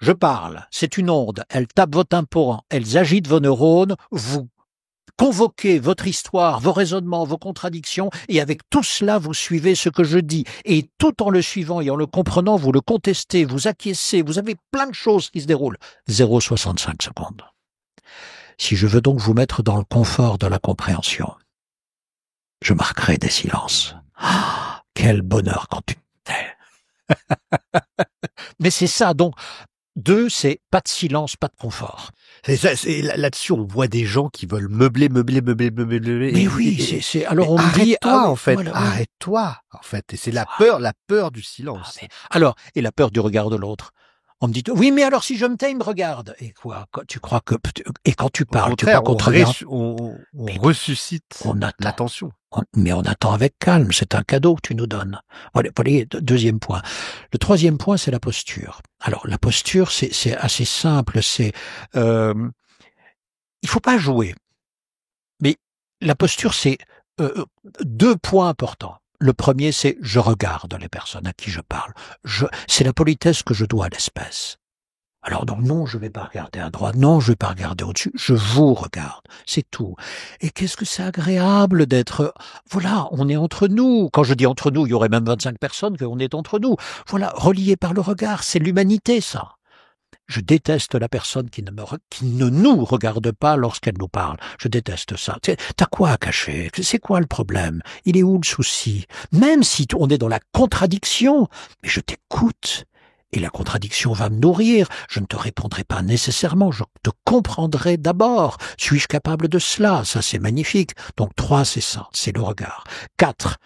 Je parle, c'est une onde, elle tape vos tympans, elle agite vos neurones, vous convoquez votre histoire, vos raisonnements, vos contradictions, et avec tout cela, vous suivez ce que je dis. Et tout en le suivant et en le comprenant, vous le contestez, vous acquiescez, vous avez plein de choses qui se déroulent. 0,65 secondes. Si je veux donc vous mettre dans le confort de la compréhension, je marquerai des silences. Ah, quel bonheur quand tu te tais. Mais c'est ça, donc, 2, c'est pas de silence, pas de confort. C'est ça, c'est là-dessus, on voit des gens qui veulent meubler. Mais oui, c'est, alors on me dit, arrête-toi, en fait, voilà, oui. arrête-toi, en fait. Et c'est la peur du silence. Alors, et la peur du regard de l'autre. On me dit, oui, mais alors si je me tais, il me regarde. Et quoi? Tu crois que, et quand tu parles, tu crois qu'on te regarde? On ressuscite l'attention. Mais on attend avec calme, c'est un cadeau que tu nous donnes. Voilà, deuxième point. Le troisième point, c'est la posture. Alors, la posture, c'est assez simple, il faut pas jouer. Mais la posture, c'est 2 points importants. Le premier, c'est je regarde les personnes à qui je parle. C'est la politesse que je dois à l'espèce. Alors donc non, je vais pas regarder à droite, non, je vais pas regarder au-dessus, je vous regarde, c'est tout. Et qu'est-ce que c'est agréable d'être, voilà, on est entre nous. Quand je dis entre nous, il y aurait même 25 personnes qu'on est entre nous. Voilà, reliés par le regard, c'est l'humanité, ça. Je déteste la personne qui ne nous regarde pas lorsqu'elle nous parle. Je déteste ça. T'as quoi à cacher? C'est quoi le problème? Il est où le souci? Même si on est dans la contradiction, mais je t'écoute. Et la contradiction va me nourrir. Je ne te répondrai pas nécessairement. Je te comprendrai d'abord. Suis-je capable de cela? Ça, c'est magnifique. Donc 3, c'est ça. C'est le regard. 4,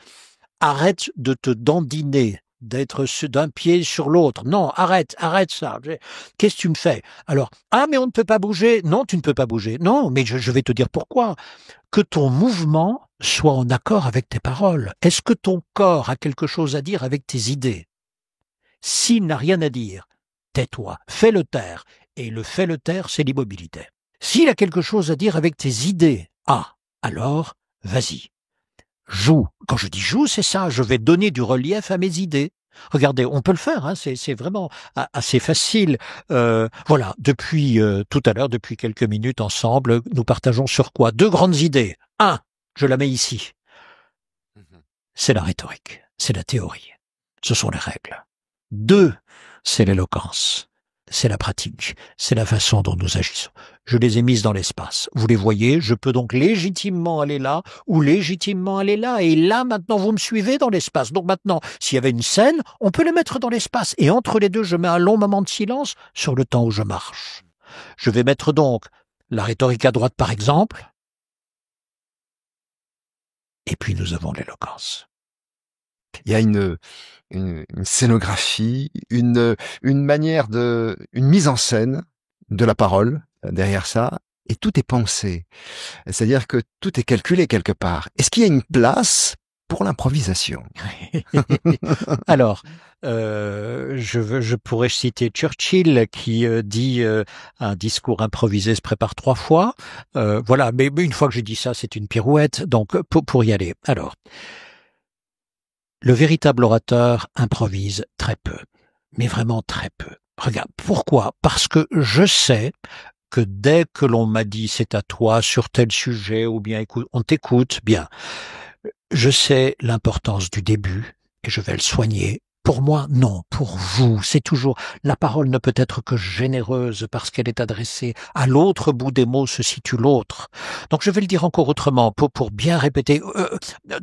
arrête de te dandiner, d'être d'un pied sur l'autre. Non, arrête ça. Qu'est-ce que tu me fais? Alors, mais on ne peut pas bouger. Non, tu ne peux pas bouger. Non, mais je vais te dire pourquoi. Que ton mouvement soit en accord avec tes paroles. Est-ce que ton corps a quelque chose à dire avec tes idées? S'il n'a rien à dire, tais-toi, fais-le taire. Et le fais-le taire, c'est l'immobilité. S'il a quelque chose à dire avec tes idées, alors, vas-y. Joue. Quand je dis joue, c'est ça, je vais donner du relief à mes idées. Regardez, on peut le faire, hein, c'est vraiment assez facile. Voilà, depuis tout à l'heure, depuis quelques minutes ensemble, nous partageons sur quoi? 2 grandes idées. 1, je la mets ici. C'est la rhétorique, c'est la théorie. Ce sont les règles. 2, c'est l'éloquence, c'est la pratique, c'est la façon dont nous agissons. Je les ai mises dans l'espace. Vous les voyez, je peux donc légitimement aller là ou légitimement aller là. Et là, maintenant, vous me suivez dans l'espace. Donc maintenant, s'il y avait une scène, on peut les mettre dans l'espace. Et entre les deux, je mets un long moment de silence sur le temps où je marche. Je vais mettre donc la rhétorique à droite, par exemple. Et puis nous avons l'éloquence. Il y a une scénographie, une manière une mise en scène de la parole derrière ça, et tout est pensé. C'est-à-dire que tout est calculé quelque part. Est-ce qu'il y a une place pour l'improvisation? Alors, je pourrais citer Churchill qui dit un discours improvisé se prépare 3 fois. Voilà, mais une fois que j'ai dit ça, c'est une pirouette. Donc, pour y aller. Alors, le véritable orateur improvise très peu, mais vraiment très peu. Regarde, pourquoi? Parce que je sais que dès que l'on m'a dit c'est à toi sur tel sujet, ou bien écoute, on t'écoute, bien, je sais l'importance du début et je vais le soigner. Pour moi, non. Pour vous, c'est toujours, la parole ne peut être que généreuse parce qu'elle est adressée à l'autre bout des mots se situe l'autre. Donc je vais le dire encore autrement pour bien répéter.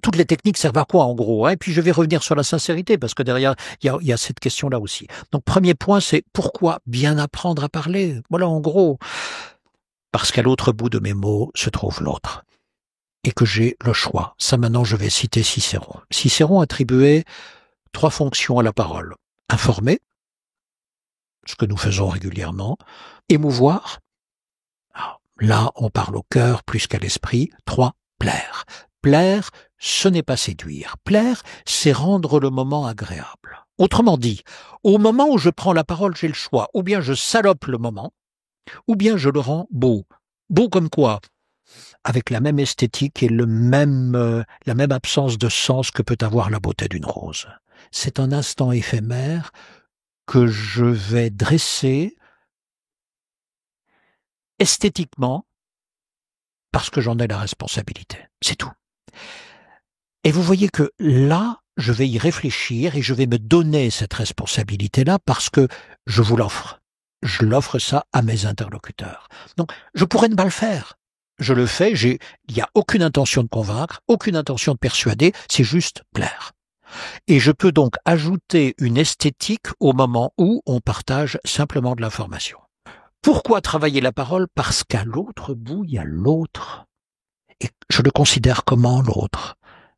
Toutes les techniques servent à quoi en gros, hein? Et puis je vais revenir sur la sincérité parce que derrière il y a cette question-là aussi. Donc premier point, c'est pourquoi bien apprendre à parler. Voilà en gros. Parce qu'à l'autre bout de mes mots se trouve l'autre. Et que j'ai le choix. Ça maintenant je vais citer Cicéron. Cicéron attribuait 3 fonctions à la parole. Informer, ce que nous faisons régulièrement. Émouvoir, là on parle au cœur plus qu'à l'esprit. 3, plaire. Plaire, ce n'est pas séduire. Plaire, c'est rendre le moment agréable. Autrement dit, au moment où je prends la parole, j'ai le choix. Ou bien je salope le moment, ou bien je le rends beau. Beau comme quoi? Avec la même esthétique et la même absence de sens que peut avoir la beauté d'une rose. C'est un instant éphémère que je vais dresser esthétiquement parce que j'en ai la responsabilité. C'est tout. Et vous voyez que là, je vais y réfléchir et je vais me donner cette responsabilité-là parce que je vous l'offre. Je l'offre ça à mes interlocuteurs. Donc, je pourrais ne pas le faire. Je le fais, il n'y a aucune intention de convaincre, aucune intention de persuader, c'est juste plaire. Et je peux donc ajouter une esthétique au moment où on partage simplement de l'information. Pourquoi travailler la parole? Parce qu'à l'autre bout, il y a l'autre. Et je le considère comment l'autre?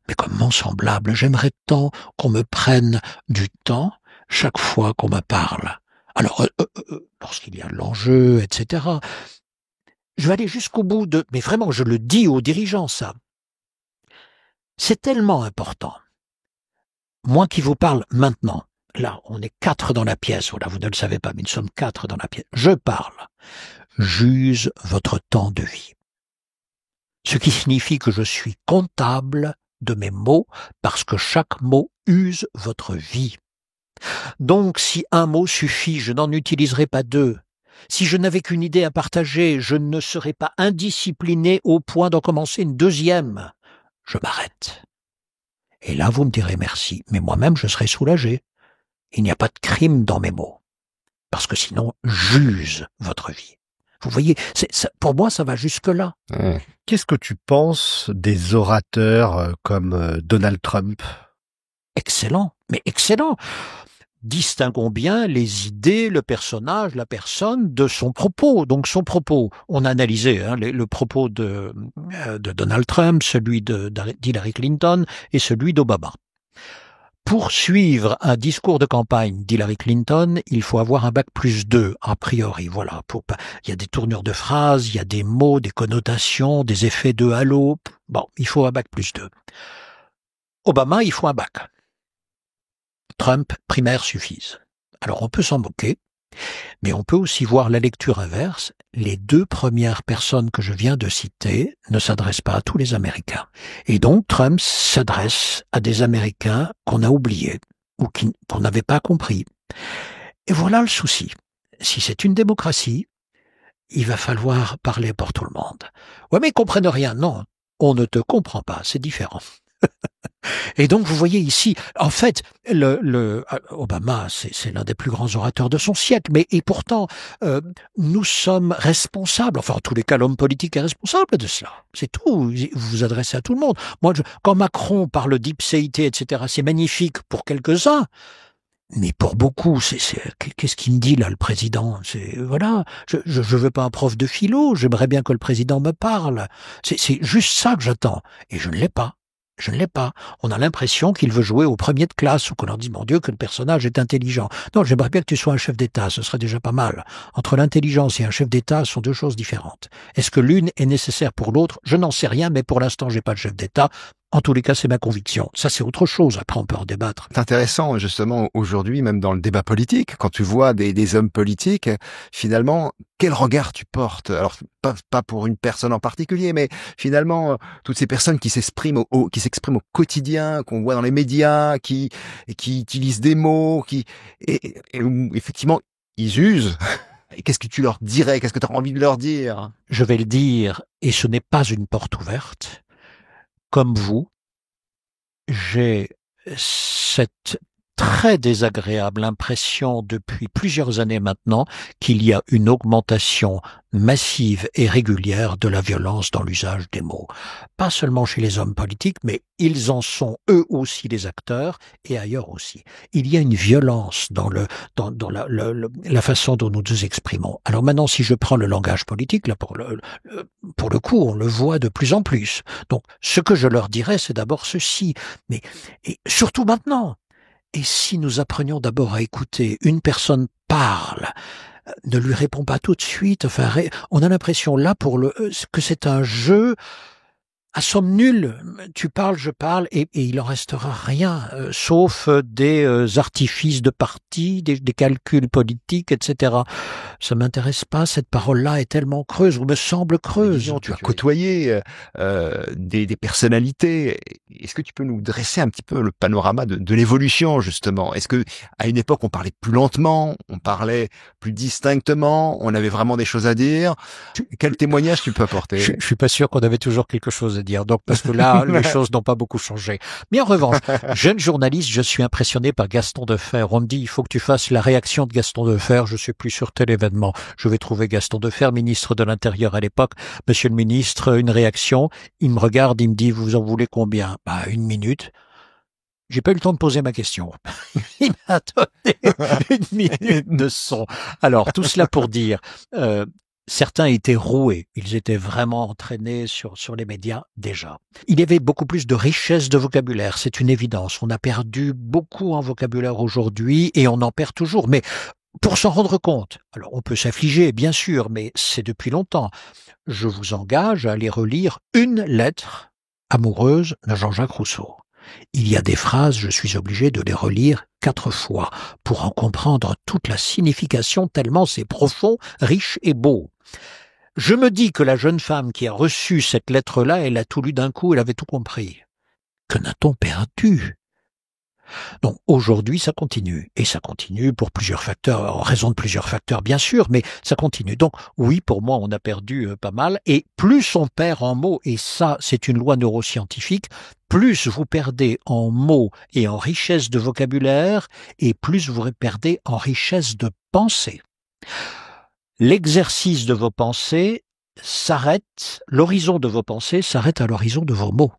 Mais comme mon semblable. J'aimerais tant qu'on me prenne du temps chaque fois qu'on me parle. Alors, lorsqu'il y a l'enjeu, etc., je vais aller jusqu'au bout mais vraiment, je le dis aux dirigeants, ça. C'est tellement important. Moi qui vous parle maintenant, là, on est 4 dans la pièce, voilà, vous ne le savez pas, mais nous sommes 4 dans la pièce. Je parle. J'use votre temps de vie. Ce qui signifie que je suis comptable de mes mots parce que chaque mot use votre vie. Donc, si un mot suffit, je n'en utiliserai pas 2. Si je n'avais qu'une idée à partager, je ne serais pas indiscipliné au point d'en commencer une 2e. Je m'arrête. Et là, vous me direz merci, mais moi-même, je serai soulagé. Il n'y a pas de crime dans mes mots, parce que sinon, j'use votre vie. Vous voyez, pour moi, ça va jusque-là. Qu'est-ce que tu penses des orateurs comme Donald Trump? Excellent, mais excellent. Distinguons bien les idées, le personnage, la personne de son propos. Donc son propos, on a analysé le propos de Donald Trump, celui d'Hillary Clinton et celui d'Obama. Pour suivre un discours de campagne d'Hillary Clinton, il faut avoir un bac+2, a priori. Voilà. Il y a des tournures de phrases, il y a des mots, des connotations, des effets de halo. Bon, il faut un bac+2. Obama, il faut un bac. Trump, primaire suffisent. Alors on peut s'en moquer, mais on peut aussi voir la lecture inverse. Les 2 premières personnes que je viens de citer ne s'adressent pas à tous les Américains. Et donc Trump s'adresse à des Américains qu'on a oubliés ou qu'on n'avait pas compris. Et voilà le souci. Si c'est une démocratie, il va falloir parler pour tout le monde. Ouais, mais ils comprennent rien. Non, on ne te comprend pas, c'est différent. Et donc, vous voyez ici, en fait, Obama, c'est l'un des plus grands orateurs de son siècle, et pourtant, nous sommes responsables, enfin, en tous les cas, l'homme politique est responsable de cela. C'est tout. Vous vous adressez à tout le monde. Moi, quand Macron parle d'ipséité, etc., c'est magnifique pour quelques-uns, mais pour beaucoup, qu'est-ce qu'il me dit là, le président? Voilà, je veux pas un prof de philo, j'aimerais bien que le président me parle. C'est juste ça que j'attends, et je ne l'ai pas. Je ne l'ai pas. On a l'impression qu'il veut jouer au premier de classe ou qu'on leur dit, mon Dieu, que le personnage est intelligent. Non, j'aimerais bien que tu sois un chef d'État, ce serait déjà pas mal. Entre l'intelligence et un chef d'État sont 2 choses différentes. Est-ce que l'une est nécessaire pour l'autre? Je n'en sais rien, mais pour l'instant, j'ai pas de chef d'État. En tous les cas, c'est ma conviction. Ça, c'est autre chose. Après, on peut en débattre. C'est intéressant, justement, aujourd'hui, même dans le débat politique, quand tu vois des hommes politiques, finalement, quel regard tu portes? Alors, pas pour une personne en particulier, mais finalement, toutes ces personnes qui s'expriment au quotidien, qu'on voit dans les médias, qui utilisent des mots, et où, effectivement, ils usent Et qu'est-ce que tu leur dirais? Qu'est-ce que tu as envie de leur dire? Je vais le dire, et ce n'est pas une porte ouverte. Comme vous, j'ai cette très désagréable impression depuis plusieurs années maintenant qu'il y a une augmentation massive et régulière de la violence dans l'usage des mots. Pas seulement chez les hommes politiques, mais ils en sont eux aussi les acteurs et ailleurs aussi. Il y a une violence dans la façon dont nous nous exprimons. Alors maintenant, si je prends le langage politique, là pour le coup, on le voit de plus en plus. Donc, ce que je leur dirais, c'est d'abord ceci. Mais et surtout maintenant. Et si nous apprenions d'abord à écouter, une personne parle, ne lui répond pas tout de suite, enfin, on a l'impression là que c'est un jeu à somme nulle. Tu parles, je parle, et il en restera rien, sauf des artifices de parti, des calculs politiques, etc. Ça m'intéresse pas, cette parole-là est tellement creuse, ou me semble creuse. Tu as côtoyé des personnalités. Est-ce que tu peux nous dresser un petit peu le panorama de l'évolution, justement? Est-ce que à une époque, on parlait plus lentement, on parlait plus distinctement, on avait vraiment des choses à dire? Quel témoignage tu peux apporter? Je suis pas sûr qu'on avait toujours quelque chose à dire, donc parce que là, les choses n'ont pas beaucoup changé. Mais en revanche, jeune journaliste, je suis impressionné par Gaston Defferre. On me dit, il faut que tu fasses la réaction de Gaston Defferre. Je suis plus sur tel événement. Je vais trouver Gaston Defferre, ministre de l'Intérieur à l'époque. Monsieur le ministre, une réaction. Il me regarde, il me dit, vous en voulez combien? 1 minute. J'ai pas eu le temps de poser ma question. Il m'a donné 1 minute de son. Alors, tout cela pour dire, certains étaient roués, ils étaient vraiment entraînés sur les médias déjà. Il y avait beaucoup plus de richesse de vocabulaire, c'est une évidence. On a perdu beaucoup en vocabulaire aujourd'hui et on en perd toujours. Mais pour s'en rendre compte, alors on peut s'affliger bien sûr, mais c'est depuis longtemps. Je vous engage à aller relire une lettre amoureuse de Jean-Jacques Rousseau. Il y a des phrases, je suis obligé de les relire 4 fois pour en comprendre toute la signification tellement c'est profond, riche et beau. Je me dis que la jeune femme qui a reçu cette lettre-là, elle a tout lu d'un coup, elle avait tout compris. Que n'a-t-on perdu? Donc aujourd'hui, ça continue. Et ça continue pour plusieurs facteurs, en raison de plusieurs facteurs bien sûr, mais ça continue. Donc oui, pour moi, on a perdu pas mal. Et plus on perd en mots, et ça, c'est une loi neuroscientifique, plus vous perdez en mots et en richesse de vocabulaire, et plus vous perdez en richesse de pensée. L'exercice de vos pensées s'arrête, l'horizon de vos pensées s'arrête à l'horizon de vos mots.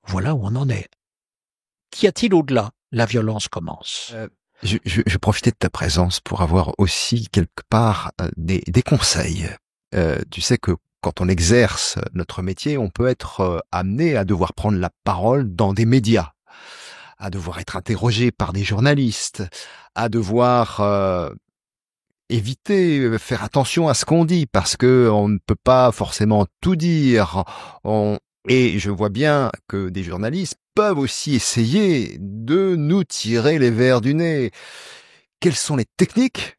Voilà où on en est. Qu'y a-t-il au-delà? La violence commence. Je profitais de ta présence pour avoir aussi quelque part des conseils. Tu sais que quand on exerce notre métier, on peut être amené à devoir prendre la parole dans des médias, à devoir être interrogé par des journalistes, à devoir éviter, faire attention à ce qu'on dit parce que on ne peut pas forcément tout dire. Et je vois bien que des journalistes peuvent aussi essayer de nous tirer les vers du nez. Quelles sont les techniques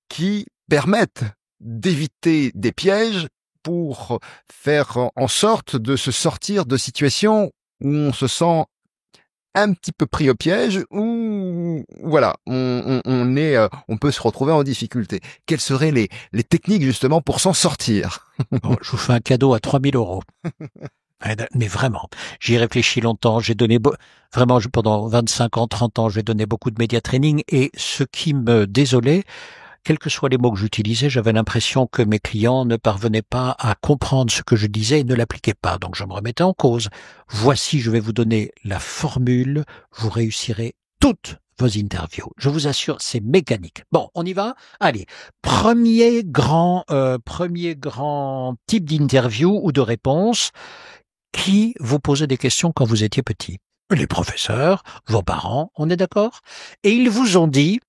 qui permettent d'éviter des pièges pour faire en sorte de se sortir de situations où on se sent un petit peu pris au piège, ou voilà, on peut se retrouver en difficulté. Quelles seraient les techniques justement pour s'en sortir? Bon, je vous fais un cadeau à 3 000 €. Mais vraiment, j'y ai réfléchi longtemps, j'ai donné vraiment pendant 25 ans, 30 ans, j'ai donné beaucoup de média training, et ce qui me désolait, quels que soient les mots que j'utilisais, j'avais l'impression que mes clients ne parvenaient pas à comprendre ce que je disais et ne l'appliquaient pas. Donc je me remettais en cause. Voici, je vais vous donner la formule, vous réussirez toutes vos interviews. Je vous assure, c'est mécanique. Bon, on y va? Allez, premier grand type d'interview ou de réponse. Qui vous posait des questions quand vous étiez petit? Les professeurs, vos parents, on est d'accord? Et ils vous ont dit,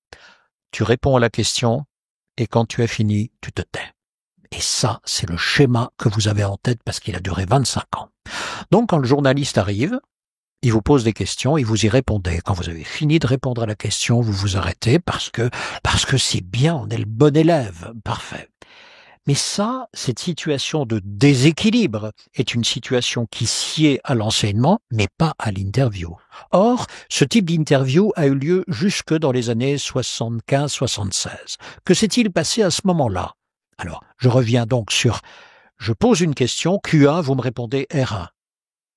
tu réponds à la question, et quand tu as fini, tu te tais. Et ça, c'est le schéma que vous avez en tête parce qu'il a duré 25 ans. Donc, quand le journaliste arrive, il vous pose des questions et vous y répondez. Quand vous avez fini de répondre à la question, vous vous arrêtez parce que c'est bien, on est le bon élève. Parfait. Mais ça, cette situation de déséquilibre est une situation qui sied à l'enseignement, mais pas à l'interview. Or, ce type d'interview a eu lieu jusque dans les années 75-76. Que s'est-il passé à ce moment-là? Alors, je reviens donc sur, je pose une question, Q1, vous me répondez R1,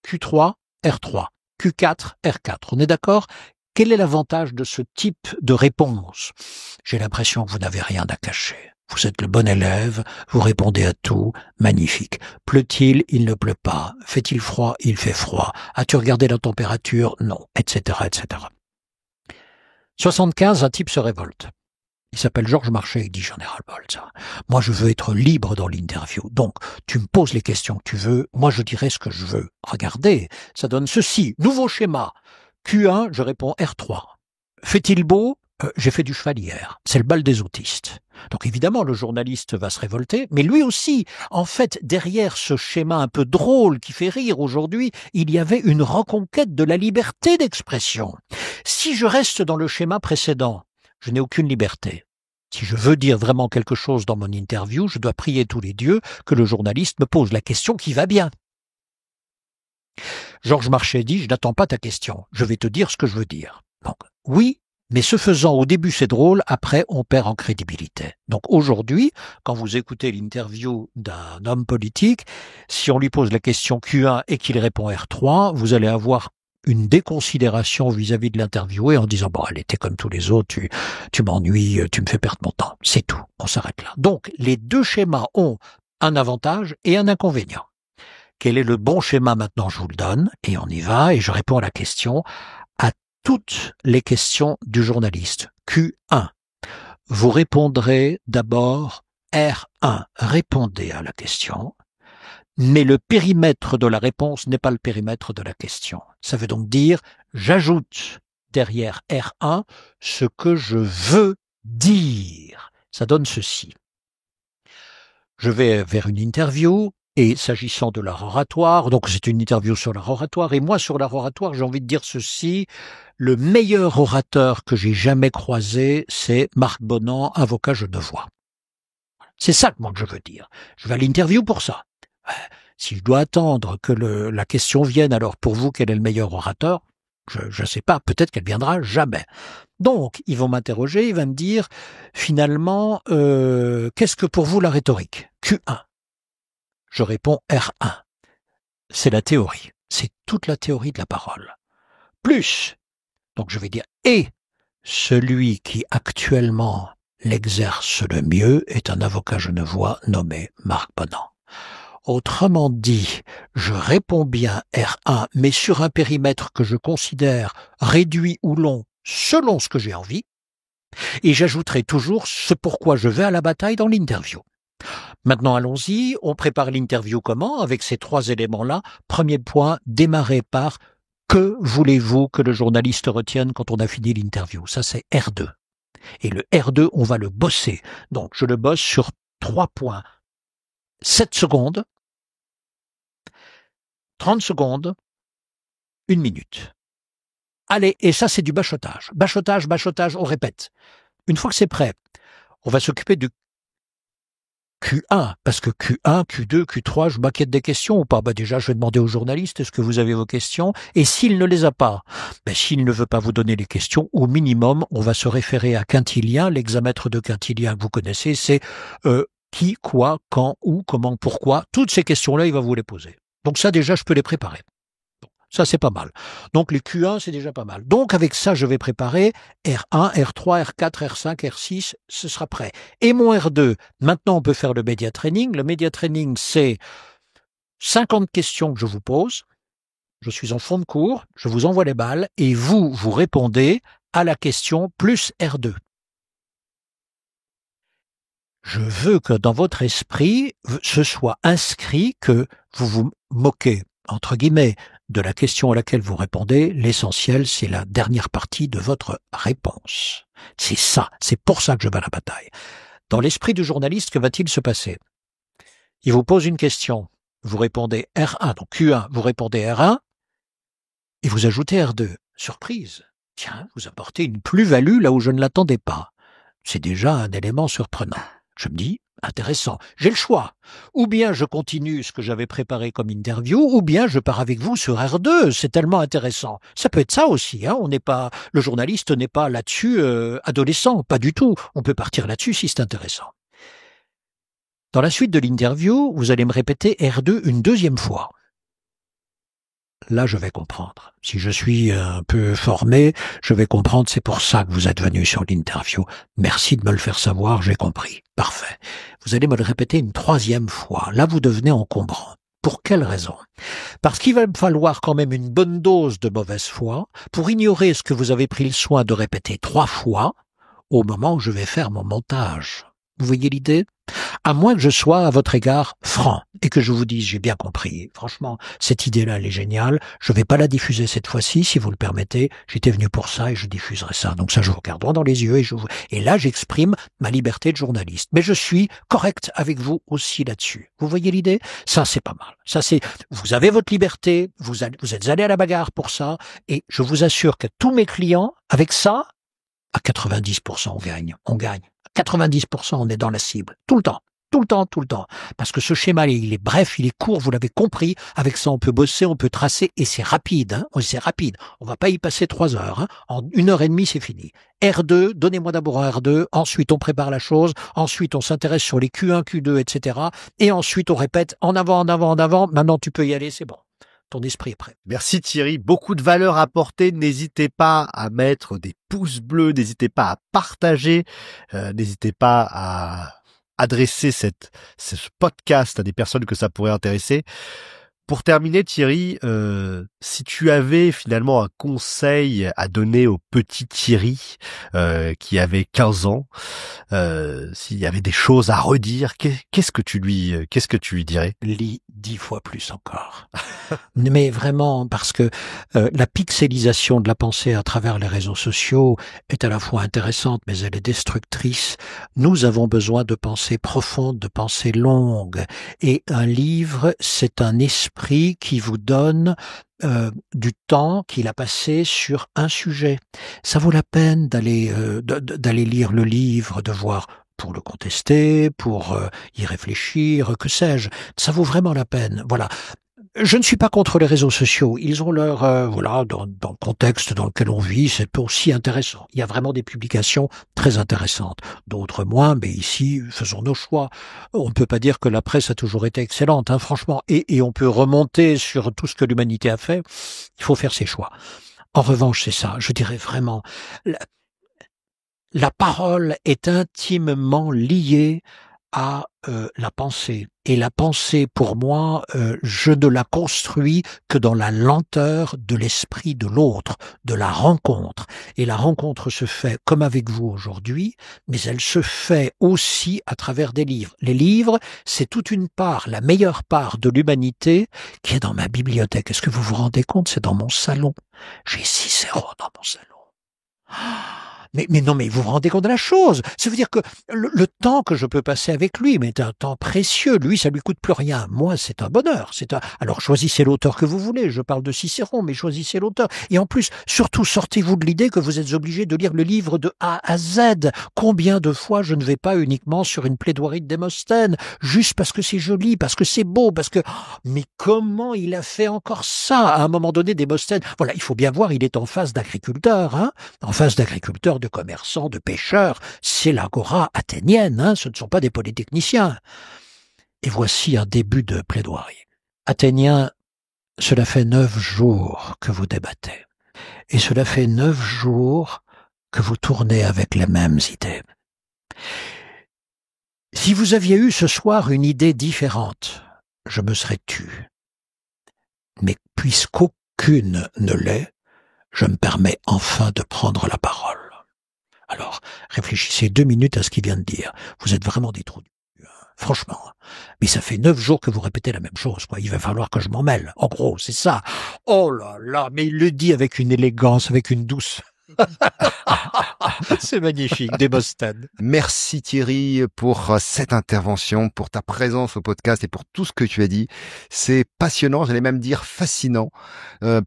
Q3, R3, Q4, R4. On est d'accord? Quel est l'avantage de ce type de réponse? J'ai l'impression que vous n'avez rien à cacher. Vous êtes le bon élève, vous répondez à tout, magnifique. Pleut-il? Il ne pleut pas. Fait-il froid? Il fait froid. As-tu regardé la température? Non, etc., etc. 75, un type se révolte. Il s'appelle Georges Marchais, il dit j'en ai ras-le-bol, ça. Moi, je veux être libre dans l'interview. Donc, tu me poses les questions que tu veux, moi je dirai ce que je veux. Regardez, ça donne ceci. Nouveau schéma. Q1, je réponds R3. Fait-il beau? J'ai fait du cheval hier. C'est le bal des autistes. Donc évidemment, le journaliste va se révolter, mais lui aussi, en fait, derrière ce schéma un peu drôle qui fait rire aujourd'hui, il y avait une reconquête de la liberté d'expression. Si je reste dans le schéma précédent, je n'ai aucune liberté. Si je veux dire vraiment quelque chose dans mon interview, je dois prier tous les dieux que le journaliste me pose la question qui va bien. Georges Marchais dit, je n'attends pas ta question, je vais te dire ce que je veux dire. Donc, oui, mais ce faisant, au début c'est drôle, après on perd en crédibilité. Donc aujourd'hui, quand vous écoutez l'interview d'un homme politique, si on lui pose la question Q1 et qu'il répond R3, vous allez avoir une déconsidération vis-à-vis de l'interviewé en disant bon, elle était comme tous les autres, tu m'ennuies, tu me fais perdre mon temps. C'est tout, on s'arrête là. Donc les deux schémas ont un avantage et un inconvénient. Quel est le bon schéma maintenant? Je vous le donne et on y va et je réponds à la question, à toutes les questions du journaliste. Q1. Vous répondrez d'abord R1. Répondez à la question. Mais le périmètre de la réponse n'est pas le périmètre de la question. Ça veut donc dire, j'ajoute derrière R1 ce que je veux dire. Ça donne ceci. Je vais vers une interview, et s'agissant de l'art oratoire, donc c'est une interview sur l'art oratoire, et moi sur l'art oratoire, j'ai envie de dire ceci, le meilleur orateur que j'ai jamais croisé, c'est Marc Bonan, avocat Genevois. C'est ça que moi que je veux dire. Je vais à l'interview pour ça. Si je dois attendre que la question vienne, alors pour vous, quel est le meilleur orateur? Je ne sais pas, peut-être qu'elle viendra jamais. Donc, ils vont m'interroger, ils vont me dire, finalement, qu'est-ce que pour vous la rhétorique? Q1. Je réponds R1. C'est la théorie. C'est toute la théorie de la parole. Plus, donc je vais dire, et celui qui actuellement l'exerce le mieux est un avocat genevois nommé Marc Bonan. Autrement dit, je réponds bien R1, mais sur un périmètre que je considère réduit ou long selon ce que j'ai envie, et j'ajouterai toujours ce pourquoi je vais à la bataille dans l'interview. Maintenant, allons-y, on prépare l'interview comment? Avec ces trois éléments-là. Premier point, démarrer par que voulez-vous que le journaliste retienne quand on a fini l'interview? Ça, c'est R2. Et le R2, on va le bosser. Donc, je le bosse sur 3 points. 7 secondes, 30 secondes, 1 minute. Allez, et ça, c'est du bachotage. Bachotage, bachotage, on répète. Une fois que c'est prêt, on va s'occuper du Q1, parce que Q1, Q2, Q3, je m'inquiète des questions ou pas? Déjà, je vais demander au journaliste, est-ce que vous avez vos questions? Et s'il ne les a pas, s'il ne veut pas vous donner les questions, au minimum, on va se référer à Quintilien, l'hexamètre de Quintilien que vous connaissez, c'est qui, quoi, quand, où, comment, pourquoi. Toutes ces questions-là, il va vous les poser. Donc ça, déjà, je peux les préparer. Ça, c'est pas mal. Donc, les Q1, c'est déjà pas mal. Donc, avec ça, je vais préparer R1, R3, R4, R5, R6, ce sera prêt. Et mon R2, maintenant, on peut faire le média training. Le média training, c'est 50 questions que je vous pose. Je suis en fond de cours, je vous envoie les balles et vous répondez à la question plus R2. Je veux que dans votre esprit, ce soit inscrit que vous vous moquez, entre guillemets, de la question à laquelle vous répondez. L'essentiel, c'est la dernière partie de votre réponse. C'est ça, c'est pour ça que je bats la bataille. Dans l'esprit du journaliste, que va-t-il se passer? Il vous pose une question, vous répondez R1, donc Q1, vous répondez R1, et vous ajoutez R2. Surprise. Tiens, vous apportez une plus-value là où je ne l'attendais pas. C'est déjà un élément surprenant. Je me dis, intéressant. J'ai le choix. Ou bien je continue ce que j'avais préparé comme interview, ou bien je pars avec vous sur R2. C'est tellement intéressant. Ça peut être ça aussi. Hein. Le journaliste n'est pas là-dessus adolescent, pas du tout. On peut partir là-dessus si c'est intéressant. Dans la suite de l'interview, vous allez me répéter R2 une deuxième fois. Là, je vais comprendre. Si je suis un peu formé, je vais comprendre, c'est pour ça que vous êtes venu sur l'interview. Merci de me le faire savoir, j'ai compris. Parfait. Vous allez me le répéter une troisième fois. Là, vous devenez encombrant. Pour quelle raison? Parce qu'il va me falloir quand même une bonne dose de mauvaise foi pour ignorer ce que vous avez pris le soin de répéter 3 fois au moment où je vais faire mon montage. Vous voyez l'idée? À moins que je sois à votre égard franc et que je vous dise j'ai bien compris. Franchement, cette idée-là, elle est géniale. Je vais pas la diffuser cette fois-ci, si vous le permettez. J'étais venu pour ça et je diffuserai ça. Donc ça, je vous regarde droit dans les yeux et là, j'exprime ma liberté de journaliste. Mais je suis correct avec vous aussi là-dessus. Vous voyez l'idée? Ça, c'est pas mal. Ça, vous avez votre liberté. Vous êtes allé à la bagarre pour ça. Et je vous assure que tous mes clients, avec ça, à 90%, on gagne. On gagne. 90%, on est dans la cible. Tout le temps. Tout le temps, tout le temps. Parce que ce schéma, il est bref, il est court, vous l'avez compris. Avec ça, on peut bosser, on peut tracer, et c'est rapide. Hein. C'est rapide. On va pas y passer 3 heures. Hein. En 1h30, c'est fini. R2, donnez-moi d'abord un R2, ensuite on prépare la chose, ensuite on s'intéresse sur les Q1, Q2, etc. Et ensuite on répète en avant, en avant, en avant. Maintenant, tu peux y aller, c'est bon. Ton esprit est prêt. Merci Thierry, beaucoup de valeur apportée. N'hésitez pas à mettre des pouces bleus, n'hésitez pas à partager, n'hésitez pas à adresser ce podcast à des personnes que ça pourrait intéresser. Pour terminer, Thierry, si tu avais finalement un conseil à donner au petit Thierry qui avait 15 ans, s'il y avait des choses à redire, qu'est-ce que tu lui dirais? Lis 10 fois plus encore. Mais vraiment, parce que la pixelisation de la pensée à travers les réseaux sociaux est à la fois intéressante, mais elle est destructrice. Nous avons besoin de pensées profondes, de pensées longues. Et un livre, c'est un esprit qui vous donne du temps qu'il a passé sur un sujet. Ça vaut la peine d'aller lire le livre, de voir pour le contester, pour y réfléchir, que sais-je. Ça vaut vraiment la peine. Voilà. Je ne suis pas contre les réseaux sociaux. Ils ont leur dans le contexte dans lequel on vit, c'est aussi intéressant. Il y a vraiment des publications très intéressantes, d'autres moins, mais ici, faisons nos choix. On ne peut pas dire que la presse a toujours été excellente, hein, franchement, et on peut remonter sur tout ce que l'humanité a fait. Il faut faire ses choix. En revanche, c'est ça, je dirais vraiment, la parole est intimement liée à la pensée. Et la pensée, pour moi, je ne la construis que dans la lenteur de l'esprit de l'autre, de la rencontre. Et la rencontre se fait comme avec vous aujourd'hui, mais elle se fait aussi à travers des livres. Les livres, c'est toute une part, la meilleure part de l'humanité qui est dans ma bibliothèque. Est-ce que vous vous rendez compte? C'est dans mon salon. J'ai Cicéron dans mon salon. Mais non, mais vous vous rendez compte de la chose. Ça veut dire que le temps que je peux passer avec lui, mais c'est un temps précieux. Lui, ça lui coûte plus rien. Moi, c'est un bonheur. Alors, choisissez l'auteur que vous voulez. Je parle de Cicéron, mais choisissez l'auteur. Et en plus, surtout, sortez-vous de l'idée que vous êtes obligé de lire le livre de A à Z. Combien de fois je ne vais pas uniquement sur une plaidoirie de Démosthène, juste parce que c'est joli, parce que c'est beau, parce que... Mais comment il a fait encore ça? À un moment donné, Démosthène, voilà, il faut bien voir, il est en face d'agriculteurs, hein, en face d'agriculteurs, de commerçants, de pêcheurs. C'est l'agora athénienne, hein, ce ne sont pas des polytechniciens. Et voici un début de plaidoirie. Athéniens, cela fait 9 jours que vous débattez. Et cela fait 9 jours que vous tournez avec les mêmes idées. Si vous aviez eu ce soir une idée différente, je me serais tu. Mais puisqu'aucune ne l'est, je me permets enfin de prendre la parole. Alors, réfléchissez 2 minutes à ce qu'il vient de dire. Vous êtes vraiment des trous du cul, hein, franchement. Mais ça fait 9 jours que vous répétez la même chose, quoi. Il va falloir que je m'en mêle. En gros, c'est ça. Oh là là, mais il le dit avec une élégance, avec une douce. C'est magnifique, Démosthène. Merci Thierry pour cette intervention, pour ta présence au podcast et pour tout ce que tu as dit. C'est passionnant, j'allais même dire fascinant,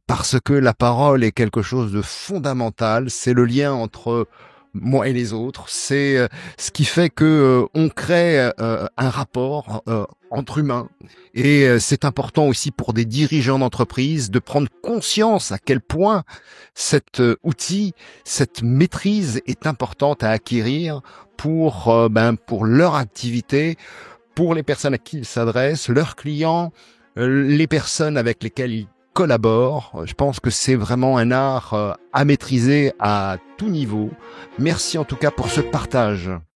parce que la parole est quelque chose de fondamental. C'est le lien entre moi et les autres. C'est ce qui fait que on crée un rapport entre humains. Et c'est important aussi pour des dirigeants d'entreprise de prendre conscience à quel point cet outil, cette maîtrise est importante à acquérir pour leur activité, pour les personnes à qui ils s'adressent, leurs clients, les personnes avec lesquelles ils collaborent. Je pense que c'est vraiment un art à maîtriser à tout niveau. Merci en tout cas pour ce partage.